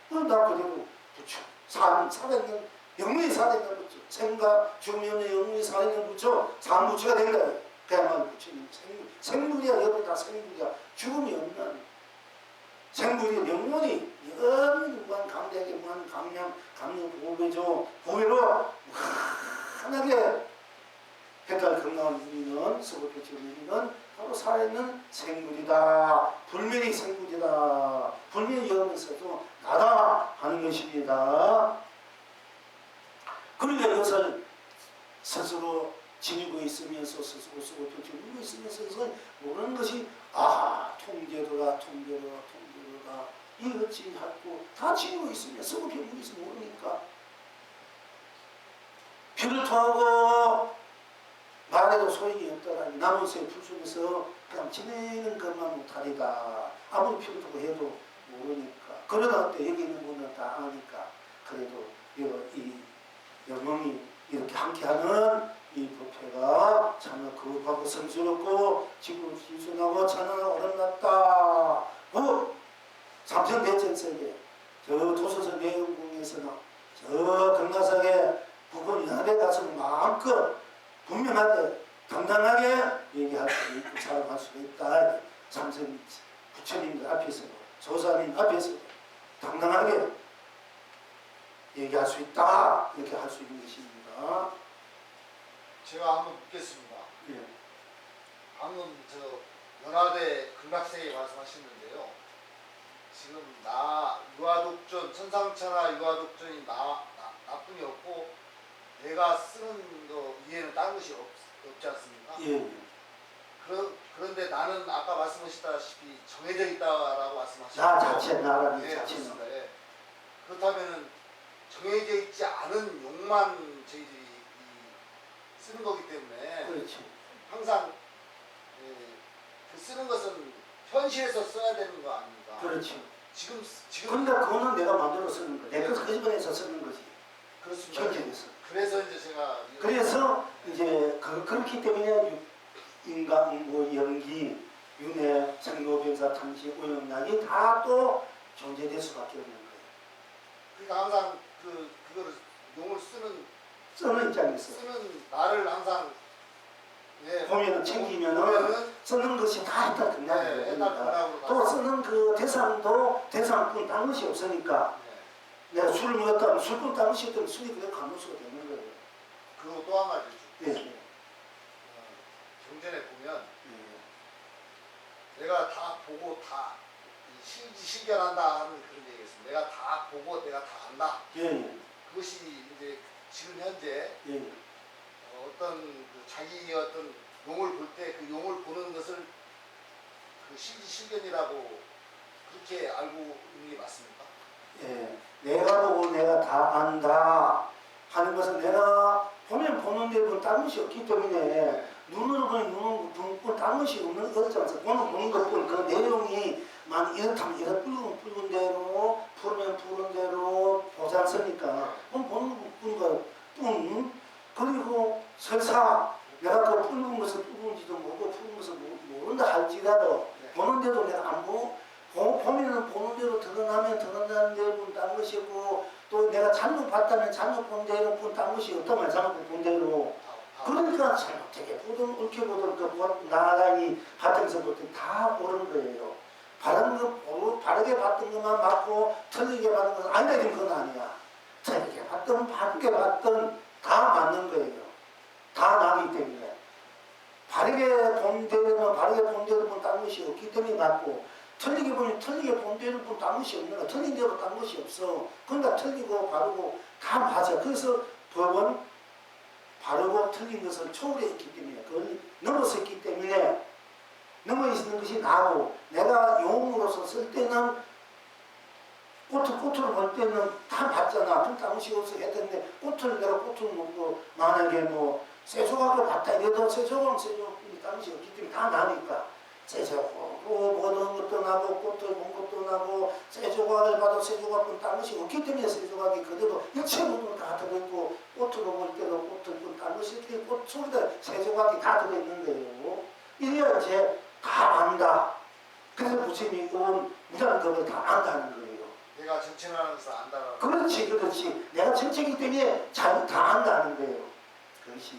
나 그대로 부처 살아있는 영문이 살아있는 부처 생각 죽으면 영문이 살아있는 부처 삼부처가 된 거야. 그야말로 부처님 생물이야. 여러분 다 생물이야. 죽음이 없는 생물이 영원히 무한 강대하게 무한 강량 보배죠. 보배로 환하게 해탈 건강을 누리는 서울패치를 누리는 바로 살아있는 생물이다. 불면이 생물이다. 불면이 여러면서도 나다 하는 것입니다. 그러니까 이것을 스스로 지니고 있으면서 스스로 쓰고 펼치고 있으면서 모르는 것이 통제로다 이것이 하고 다 지니고 있으면 쓰고 펼치고 있으면 모르니까 비를 토하고 말해도 소용이 없더라. 나무새 풀숲에서 그냥 지내는 것만 못하리다. 아무리 비를 토고 해도 모르니까. 그러다 때 여기 있는 분은 다 아니까 그래도 이 영웅이 이렇게 함께하는 이 법회가 참 거룩하고 성스럽고 지금 신선하고 찬란하고 아름답다. 삼천대천석에 저 도서전 내용궁에서는 저 금가석에 부분 연합에 가서 마음껏 분명하게 당당하게 얘기할 수 있고 살아갈 수 있다. 삼성 부처님들 앞에서 조사님 앞에서 당당하게 얘기할 수 있다. 이렇게 할 수 있는 것입니다. 제가 한번 묻겠습니다. 예. 방금 연화대 극락세계 말씀하셨는데요. 지금 유아독전, 천상천하 유아독전이 나뿐이 없고 내가 쓰는 거 이해는 다른 것이 없지 않습니까? 예. 그런데 나는 아까 말씀하셨다시피 정해져 있다라고 말씀하셨죠. 나 자체, 나라는 네, 자체는. 그렇습니다. 예. 그렇다면 정해져 있지 않은 욕만 저희들이 쓰는 거기 때문에 그렇지. 항상 그 쓰는 것은 현실에서 써야 되는 거 아닙니까? 그렇지. 지금 그러니까 그거는 내가 만들어 쓰는 거야. 내가 그 집안에서 쓰는 거지. 그렇습니다. 현실에서. 그래서 이제 제가 그래서 이제 그렇기 때문에 인간, 뭐 연기, 윤회, 생로병사, 탐식, 오염락이 다 또 존재될 수밖에 없는 거예요. 그러니까 항상 그거를 용을 쓰는 입장에서 쓰는 나를 항상 보면은 챙기면은 쓰는 것이 다 했다 끝나는 거예요. 또 쓰는 그 대상도 대상뿐 딴 것이 없으니까 내가 술을 먹었다면 술뿐 딴 것이 없다면 술이 그냥 감수가 되는 거예요. 그리고 또 한 가지 네. 경전에 보면 내가 다 보고 다 실견한다 하는 그런 얘기가 있습니다. 내가 다 보고 내가 다 안다. 예. 그것이 이제 지금 현재 예. 어떤 자기의 어떤 용을 볼 때 그 용을 보는 것을 그 실견이라고 그렇게 알고 있는 게 맞습니까? 예. 내가 보고 내가 다 안다 하는 것은 내가 보면 보는 데는 딴 것이 없기 때문에 눈으로 보면 눈은 딴 것이 없는 거지 않습니까? 보는 것뿐 그 내용이 만 이렇다면 이렇 붉은 대로 푸르면 푸른 대로 보장서니까 그럼 보는 것뿐 그리고 설사 내가 그 붉은 것을 붉은지도 모르고 푸른 것을 모른다 할지라도 보는데도 내가 안 보고 보면은 보는 대로 드러나면 드러나는 대로 딴 것이고 또 내가 잘못 봤다면 잘못 본 대로 딴 것이 없다면 잘못 본 대로 그러니까 잘못되게 보든 옳게 보든 그 나라이 바탕에서부터 다 옳은 거예요. 바르게 봤던 것만 맞고 틀리게 봤던 것은 아니다 지금 그건 아니야. 틀리게 봤든 바르게 봤든 다 맞는 거예요. 다 나기 때문에 바르게 본 대로는 바르게 본 대로 본 딴 것이 없기 때문에 맞고 틀리게 보면 틀리게 본 대로 본 딴 것이 없는 거야. 틀린 대로 딴 것이 없어. 그러니까 틀리고 바르고 다 맞아. 그래서 법은 바르고 틀린 것을 초월했기 때문에 그걸 넘어섰기 때문에 넘어있는 것이 나고 내가 용으로서 쓸 때는 꽃을 볼 때는 다 봤잖아. 그럼 딴 것이 없어 했던데 내가 꽃을 먹고 만약에 뭐 쇠조각을 봤다 이래도 쇠조각은 딴 것이 없기 때문에 다 나니까 쇠조각 모든 것도 나고 꽃을 본 것도 나고 쇠조각을 봐도 쇠조각은 딴 것이 없기 때문에 쇠조각이 그대로 일체 모든 다 들어있고 꽃으로 볼 때도 꽃을 본 딴 것이 꽃 속에다 쇠조각이 다 들어있는 거예요. 이래야 이제 다 안다. 그래서 부처님이 온 무장법을 다 안다는 거예요. 내가 정치하는 것을 안다라고. 그렇지. 내가 정책이기 때문에 다 안다는 거예요. 그것이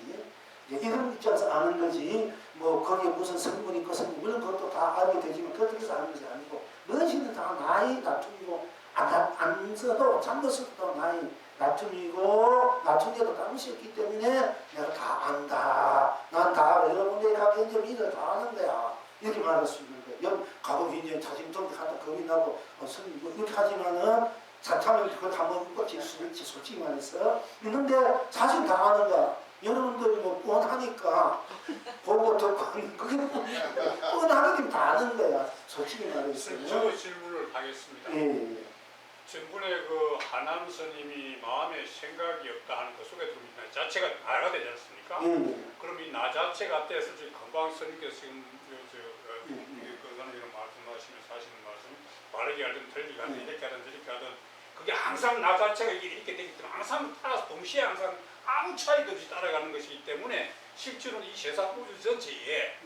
이런 입장에서 아는 거지. 뭐 거기에 무슨 성분 있고 물론 그것도 다 알게 되지만 그렇게 해서 아는 것이 아니고 무엇이든 다 나의 다툼이고 안 써도 잠궈서도 나의 다툼이고 다툼에도 다름이 없기 때문에 내가 다 안다. 난 다 여러분들이 갖고 있는 일을 다 아는 거야. 이렇게 말할 수 있는 거예요. 가고 이제 자신도 갖다 겁이 나고 뭐 이렇게 하지만은 자타면 그걸 한번 꺾질 수 있지 솔직히 말해서 있는데 사실 다 아는 거야. 여러분들이 뭐 뻔하니까 보고 듣고 그게 뻔하게 다 아는 거야. 솔직히 말해서. 저 질문을 하겠습니다. 예. 전분에 그 하남 스님이 마음에 생각이 없다 하는 그 속에 들어있는 자체가 나가 되지 않습니까? 그럼 이 나 자체가 떼서 지금 금방 스님께서 지금 그거는 이런 말씀하시면서 하시는 말씀 바르게 하든 틀리게 하든 이렇게 하든 저렇게 하든 그게 항상 나 자체가 이렇게 되기 때문에 항상 따라서 동시에 항상 아무 차이도 없이 따라가는 것이기 때문에 실제로는 이 세상 우주 전체에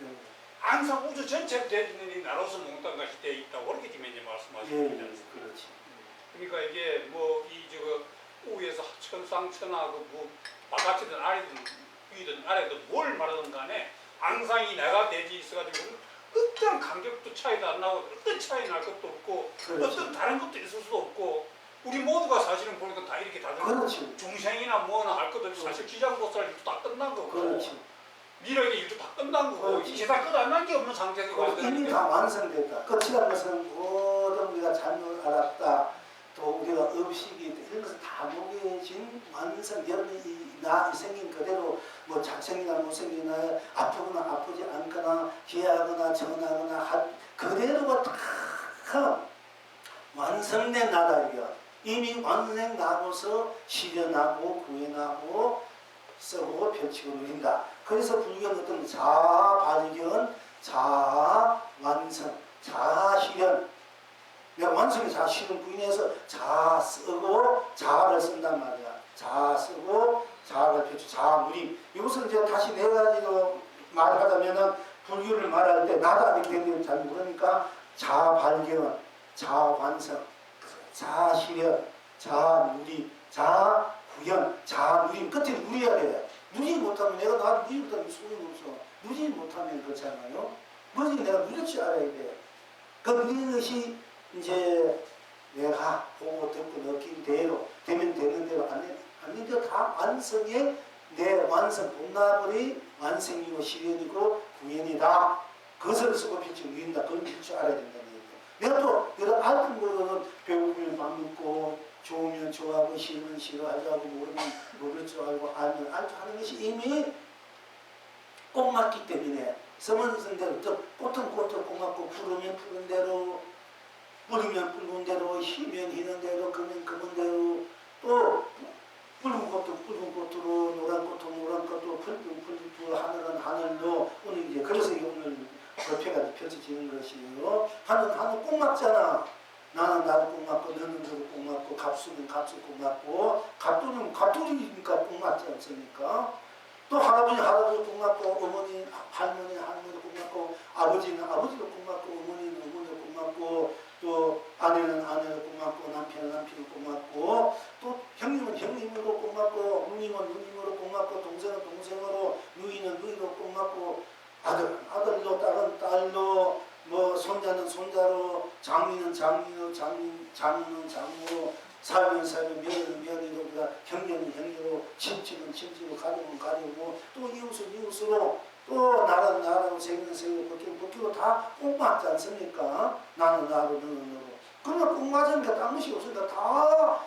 항상 우주 전체로 되어 있는 이 나로서 몽땅 같이 되어 있다고 그렇게 지금 이제 말씀하시는 거지 않습니까? 그렇지. 그러니까 이게 뭐 이 저거 우에서 천상천하고 뭐 바깥이든 아래든 위든 아래든 뭘 말하든 간에 항상 이 내가 대지 있어가지고 어떤 간격도 차이도 안 나고 어떤 차이 날 것도 없고 그렇지. 어떤 다른 것도 있을 수도 없고 우리 모두가 사실은 보니까 다 이렇게 다들 그렇지. 중생이나 뭐나 할 것도 없이 사실 기장보살 일도 다 끝난 거고 그렇지. 미래의 일도 다 끝난 거고 그렇지. 이 세상 끝 안 난 게 없는 상태에서 이미 다 완성됐다. 끝이라는 것은 모든 우리가 잘못 알았다. 또 우리가 의식이 이런 것을 다 녹여진 완성. 여러분이 나 생긴 그대로 뭐 잘생기나 못생기나 아프거나 아프지 않거나 귀하거나 정하거나 그대로가 다 완성된 나다 이거. 이미 완성 나고서 실현하고 구현하고 써보고 펼치고 누린다. 그래서 불교는 어떤 자아 발견, 자아 완성, 자아 실현 내가 완성이 자 쉬는 부인에서 자 쓰고 자를 쓴단 말이야. 자 쓰고 자를 펼쳐 자무리. 이것을 이제 다시 네 가지로 말하자면은 불교를 말할 때 나다 이렇게 되는 잘 모르니까 자발견, 자완성, 자실현, 자무리, 자구현, 자무리. 끝에 누려야 돼. 누리지 못하면 내가 나를 누리지 못하면 소용이 없어. 누리지 못하면 그렇잖아요. 뭐지 내가 누릴 줄 알아야 돼. 그 누리는 것이 이제 내가 보고 듣고 느낀 대로 되면 되는 대로 아닌데 다 완성의 내 완성 본나버리 완성이고 실현이고 구현이다. 그것을 쓰고 빛을 누린다. 그걸 빌 줄 알아야 된다는 얘기예요. 내가 또 여러 알던 거는 배우면 밥 먹고 좋으면 좋아하고 싫으면 싫어하자고 모르면 모를 줄 알고 알면 알고 하는 것이 이미 꼭 맞기 때문에 성은 성대로 또 꽃은 꽃을 꼭 맞고 푸르면 푸른 대로 뿌리면 붉은 대로 희면 희는 대로 금은 금은 대로 또 붉은 꽃도 붉은 꽃으로 노란 꽃도 노란 꽃도 붉은 붉은 하늘은 하늘로 오늘 이제 그래서 오늘 법회가 펼쳐지는 것이에요. 하늘 꼭 맞잖아. 나는 나도 꼭 맞고 너는 너도 꼭 맞고 갑수는 갑수 꼭 맞고 갑돌이는 갑돌이니까 꼭 맞지 않습니까? 또 할아버지 꼭 맞고 어머니 할머니 꼭 맞고 아버지는 아버지도 꼭 맞고 어머니는 어머니도 꼭 맞고 또 아내는 꼭 맞고 남편은 꼭 맞고 또 형님은 형님으로 꼭 맞고 누님은 누님으로 꼭 맞고 동생은 동생으로 누이는 누이로 꼭 맞고 아들로 딸은 딸로 뭐 손자는 손자로 장인은 장인으로 장인은 장으로 사위는 며느리로 형제는 형제로 친척은 친척으로 가족은 가족으로 또 이웃은 이웃으로 또 나라는 나라로 세계는 세계로 법기로 다 꼭 맞지 않습니까? 나는 나로 너는 너로. 그러면 꼭 맞으니까 딴 것이 없으니까 다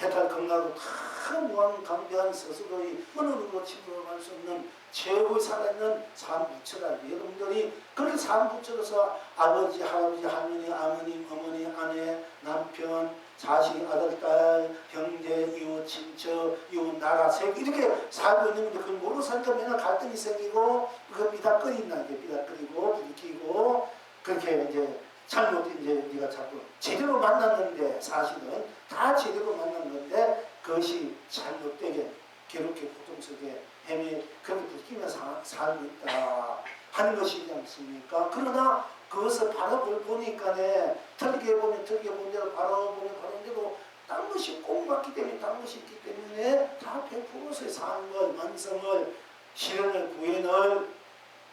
해탈 건강하고 다 무한 강대한 스스로의 어느 누구도 침범할 수 없는 최고의 살아있는 삶부처라. 여러분들이 그렇게 삶부처로서 아버지, 할아버지, 할머니, 아버님, 어머니, 아내, 남편, 자식, 아들, 딸, 형제, 이웃, 친척, 이웃, 나라, 세계 이렇게 살고 있는데 그걸 모르고 사니까 맨날 갈등이 생기고 그 삐닥거린다. 삐닥거리고 부딪히고 그렇게 이제 잘못 이제 우리가 자꾸 제대로 만났는데 사실은 다 제대로 만난 건데 그것이 잘못되게 괴롭게 고통 속에 헤매 그렇게 부딪히면서 살고 있다 하는 것이지 않습니까? 그러나 그것을 바라볼 보니까네 틀리게 보면 틀리게 본 대로 바라보면 바라본 대로 딴 것이 꼭 맞기 때문에 딴 것이 있기 때문에 다 100%의 삶을 완성을 실현을 구현을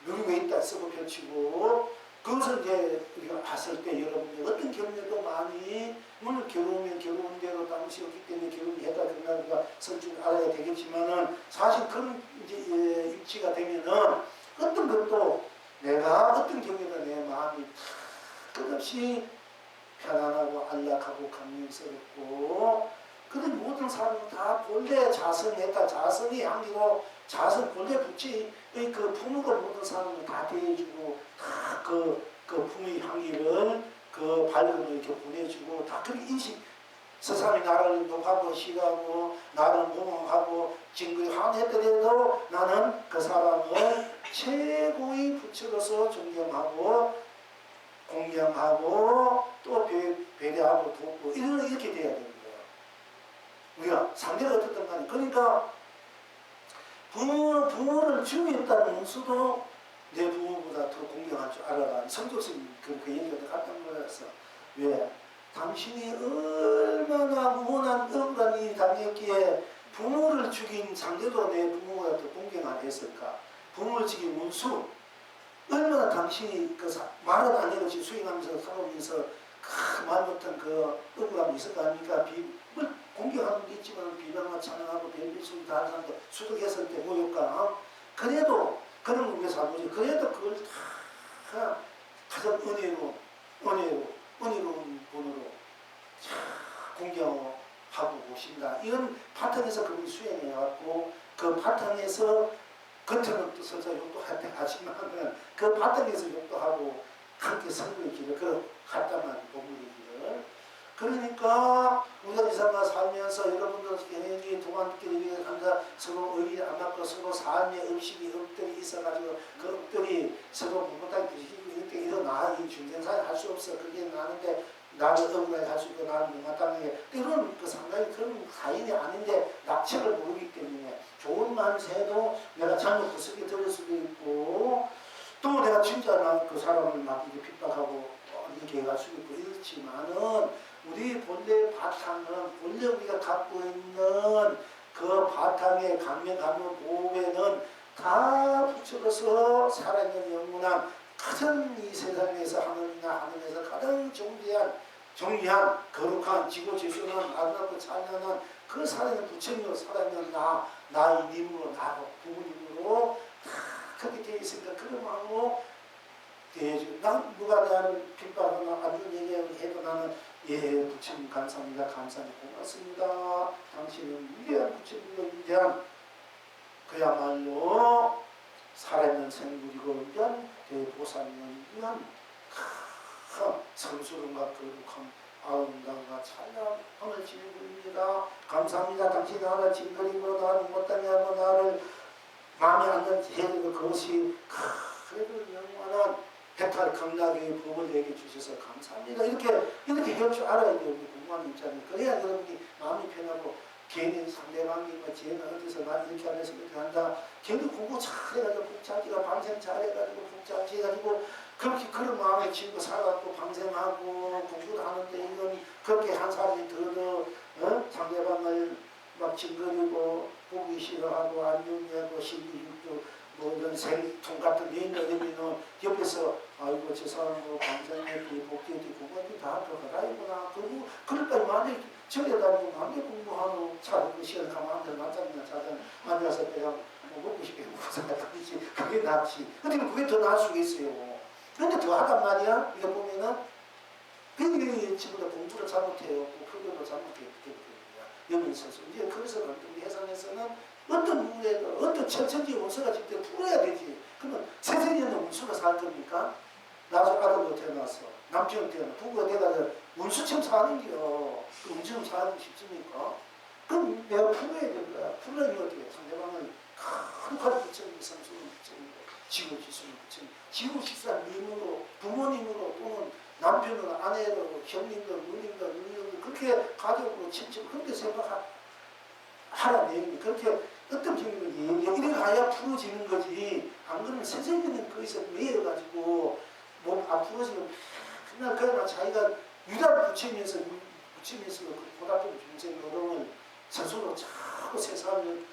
누리고 있다 쓰고 펼치고 그것을 이제 우리가 봤을 때 여러분들 어떤 경력도 많이 물론 결혼이면 결혼 대로 당시 없기 때문에 결혼했다 그러나 우리가 설줄 알아야 되겠지만은 사실 그런 이제 입지가 되면은 어떤 것도 내가 어떤 경우에도 내 마음이 끝없이 편안하고 안락하고 감명스럽고 그런 모든 사람은 다 본래 자성했다. 자성이 향기로 자성 본래 부치의 그 품목을 모든 사람은 다 대해주고 다 그 품의 향기를 그 밝음을 이렇게 보내주고 다 그렇게 인식 세상이 나를 욕하고 싫어하고 나를 모함하고 징그리 화냈더라도 나는 그 사람을 최고의 부처로서 존경하고 공경하고 또 배려하고 돕고 이렇게 돼야 되는 거예요. 우리가 상대가 어떻든 간에 그러니까 부모를 죽였다는 수도 내 부모보다 더 공경할 줄 알아라. 성적인 그 얘기가 깜짝 놀랐어. 왜? 당신이 얼마나 무모한 억울한 일이 당했기에 부모를 죽인 상대도 내 부모보다 더 공경 안 했을까? 부모를 죽인 문수 얼마나 당신이 그 말은 안 해도 수행하면서 살아오면서 말 못한 그 억울함이 있을 거 아닙니까? 공경하는 게 있지만 비방과 찬양하고 별별 소리 다 하는 사람도 수득했을 때 모욕감 그래도 그런 걸 위해서 아버지 그래도 그걸 다 가장 은혜로운 본으로 공경하고 보신다. 이런 바탕에서 그분이 수행해왔고 그 바탕에서 겉으로는 또 설사 욕도 하지만 그 바탕에서 욕도 하고 함께 선거의 길을 그 갔다만 본문의 길을 그러니까 우리가 이 삶을 살면서 여러분들 개인이 동안끼리 항상 서로 의리 안 맞고 서로 삶의 음식이 엎들이 있어가지고 그 엎들이 서로 못하게 부딪히고 이렇게 일어나 이 중생사를 할 수 없어. 그게 나는데 나를 억울하게 할 수 있고 나를 못마땅하게 때로는 그 상당히 그런 사인이 아닌데 낙책을 모르기 때문에 좋은 만세도 내가 잘못 구석에 들을 수도 있고 또 내가 진짜 그 사람을 막 이렇게 핍박하고 이렇게 해갈 수도 있고 이렇지만은 우리 본래 바탕은 본래 우리가 갖고 있는 그 바탕의 강명 보호에는 다 붙여서 살아있는 영원한 가장 이 세상에서 하늘에서 가장 정리한 거룩한 지고 질서는 아름답고 찬란한 그 살아있는 부처님으로 살아있는 나의 님으로 나로 부모님으로 다 그렇게 되어 있으니까 그런 마음으로 대해주고 난 누가 나를 핍박하거나 안 좋은 얘기를 해도 나는 예 부처님 감사합니다. 감사합니다. 고맙습니다. 당신은 위대한 부처님으로 위대한 그야말로 살아있는 생물이고 위대한 대보살님을 위한 성스러움과 거룩함 아름다움과 찬란함을 지니고입니다. 감사합니다. 당신이 나를 짓거리고 나를 못하게 하고 나를 마음에 안 드는 해도 그것이 그래도 영원한 해탈 강락의 법을 내게 주셔서 감사합니다. 이렇게 할 줄 알아야 돼요. 우리 공부하는 입장에. 그래야 여러분이 마음이 편하고 괜히 상대방이 뭐 쟤는 어디서 나 이렇게 안 해서 이렇게 한다. 걔도 공부 잘해가지고 복잡지가 방생 잘해가지고 복잡지해가지고 그렇게 그런 마음에 지고 살아갖고 방생하고 공부를 하는데 이건 그렇게 한 사람이 상대방을 막 징거리고 보기 싫어하고 안 용기하고 신비육도 뭐 이런 생통 같은 내인들이면 옆에서 아이고 저 사람 뭐 방생했더니 복귀했더니 공부했더니 다 들어가라이구나. 그리고 그럴까지 만약에 저래 다니고 만약에 공부하고 차리고 시간 가면 안 돼. 낮잠이나 자든 앉아서 그냥 뭐 먹고 싶게 먹고 살아야지. 그게 낫지. 근데 그게 더 나을 수가 있어요. 근데 더 하단 말이야. 이거 보면은 굉장히 지금도 공부를 잘못해요. 표현도 잘못해요. 여기 있어서 이제 그래서 우리 해상에서는 어떤 문제가 어떤 천천지 원수가 직접 풀어야 되지. 그러면 세세년은 원수가 살 겁니까? 나중에 아들도 태어났어. 남편 태어나 부부가 돼가지고 원수처럼 사는 게요. 그 원수처럼 사는 게 쉽습니까? 그럼 내가 풀어야 될 거야. 풀려면 어떻게 해? 상대방을 큰칼 붙여주고 상수를 붙여주고 지구 기술을 붙여주고 지구 식사 님으로 부모님으로 또는 남편으로 아내로 형님들 누님들 그렇게 가족으로 친척 그렇게 생각하라 내용이 그렇게 어떤 경우는 이렇게 가야 풀어지는 거지. 안 그러면 세상에는 거기서 매여가지고 몸 아프어지면 그냥 자기가 유다를 붙이면서 그 고등학교 중생 노동을 스스로 자꾸 세상을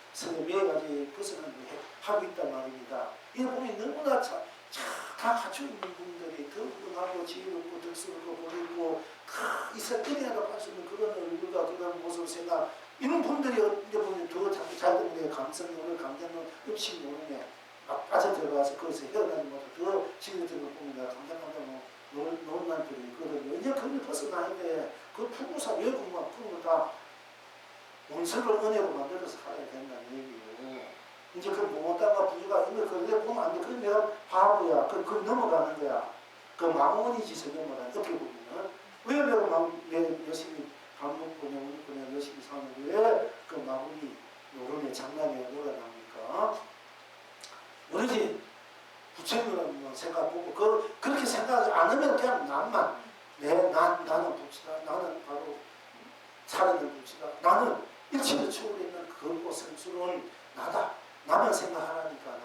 매여가지고 벗어나는 하고 있단 말입니다. 이거 보면 너무나 다 갖추고 있는 분들이 덕분하고 지혜롭고 덕스럽고 보이고 이사 때려야 할수 있는 그런 얼굴과 그런 모습 생각 이런 분들이 이제 보면 더 자꾸 자기들의 감성을 감정을 없이 모르네 막 빠져들어가서 거기서 헤어나는 것도 더 지혜들을 보면 내가 감정 논란 들이 있거든요. 이제 그걸 벗어나야 돼. 그 푸구사 외국만 푸는 다 원석을 은혜로 만들어서 살아야 된다는 얘기예요. 이제 그 못다가 부유가 이거 그래 보면 안 돼. 그건 내가 바보야. 그 넘어가는 거야. 그 망원이 짓을 넘어가는 어떻게 보면은 왜 열심히 밥 먹고 그냥 열심히 사는데 왜 그 마구니 노름에 장난에 놀아납니까? 오로지 부처님이라는 생각 보고 그렇게 생각하지 않으면 그냥 나는 부처다. 나는 바로 살아있는 부처다. 나는 일체를 초월했는 그 성스러운 나다. 나만 생각하라니까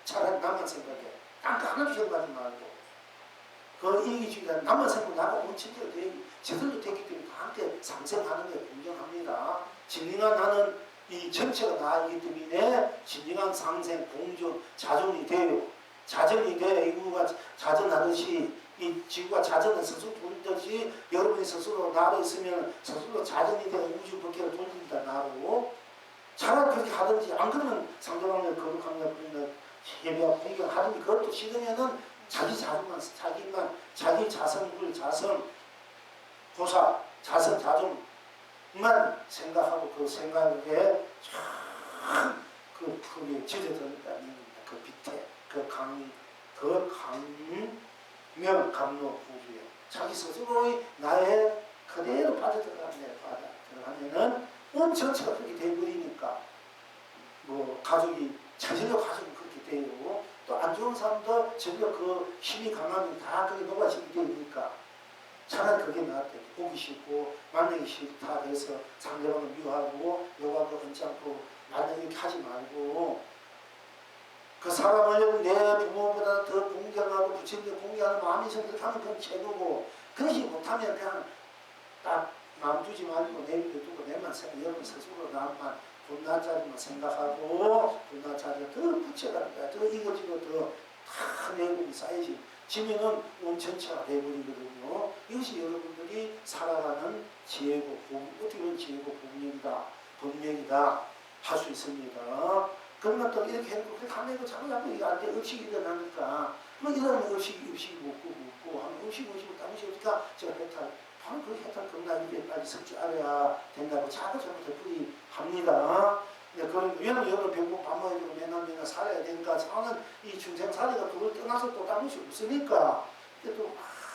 차라리 나만 생각해. 딴 거 하나도 생각하지 말고 그 이기주의가 나만 생각 나가 원칙대로 제대로 됐기 때문에 나한테 상생하는 게 공정합니다. 진정한 나는 이 전체가 나이기 때문에 진정한 상생, 공존, 자존이 돼요. 자전이 돼. 이구가 자전하듯이 이 지구가 자전을 스스로 돌리듯이 여러분이 스스로 나로 있으면 스스로 자전이 돼. 우주 법계를 돌린다 나로. 차라리 그렇게 하든지 안 그러면 상대방을 거룩한 걸 부리는 예배와 공경하든지 그것도 싫으면은 자기 자존만 자기 자성 고사 자존만 생각하고 그 생각에 그 품에 젖어든다는 얘기입니다. 그 밑에 그 강명 감로 부주에 자기 스스로의 나의 그대로 들어가면은 온 전체가 그렇게 돼버리니까 뭐 가족이 저절로 가족이 그렇게 되고 또 안 좋은 사람도 저절로 그 힘이 강하면 다 그게 녹아지게 되니까 차라리 그게 낫대. 보기 싫고 만나기 싫다 해서 상대방을 미워하고 욕하고 얹지 않고 만나 이렇게 하지 말고 그 사람을 내 부모보다 더 공경하고 부처님들 공경하는 마음이 있으면 그렇게 하면 그건 최고고 그러지 못하면 그냥 딱 마음 두지 말고 내일도 두고 내만 생각 여러분 스스로 나만 분나짜리만 생각하고 분나짜리가 더 붙여가는 거야. 더 이거지고 더다 내공이 쌓이지. 지면은 온천차가 되어버리거든요. 이것이 여러분들이 살아가는 지혜고 어떻게 보면 지혜고 본명이다 할 수 있습니다. 그런 것들 이렇게 해놓고 그렇게 하면 자꾸 이게 안 돼. 의식이 일어나니까 뭐 이러면 의식이 묻고 하면 의식이 오니까 제가 해탈 바로 그 해탈 겁나 이게 빨리 설 줄 알아야 된다고 자꾸 되풀이 합니다. 왜냐면 여러분 배고프 밥 먹어야 되고 맨날 살아야 되니까 저는 이 중생살이가 그걸 떠나서 또 다른 것이 없으니까 또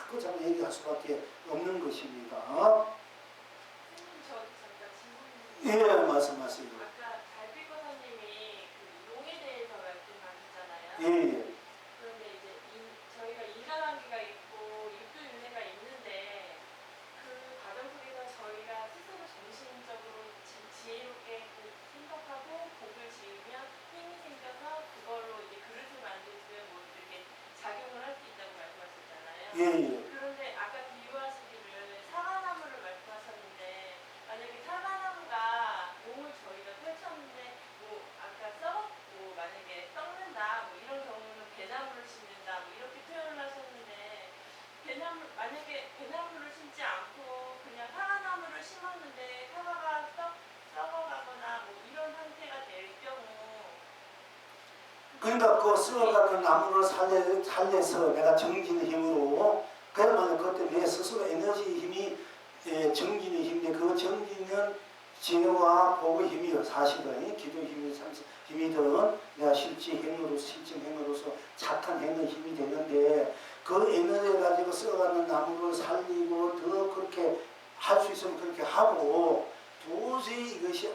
그 자꾸 얘기할 수밖에 없는 것입니다. 예, 말씀하세요. 아까 달빛 권사님이 그 용에 대해서 말씀하셨잖아요. 예. 그런데 이제 저희가 인간관계가 있고 육두윤회가 있는데 그 과정 속에서 저희가 스스로 정신적으로 지혜롭게 생각하고 복을 지으면 힘이 생겨서 그걸로 이제 그릇을 만들면 뭐 이렇게 작용을 할 수 있다고 말씀하셨잖아요. 예. 그런데 아까 비유하시기를 사과나무를 말씀하셨는데 만약에 사과나무가 몸을 저희가 펼쳤는데 뭐 아까 썩고 만약에 썩는다 뭐 이런 경우는 배나무를 심는다 뭐 이렇게 표현을 하셨는데 만약에 배나무를 심지 않고 그냥 사과나무를 심었는데 사과가 썩어가거나 뭐 이런 상태가 될 경우 그러니까 그 썩어가는 나무를 살려서 내가 정진의 힘으로 그야말로 그때 내 스스로 에너지 힘이 정진의 힘인데 그 정진은 지혜와 복의 힘이요. 사실은 기도의 힘이든 내가 실제 행으로서 착한 행의 힘이 되는데 그 에너지를 가지고 썩어가는 나무를 살리고 더 그렇게 할 수 있으면 그렇게 하고 도저히 이것이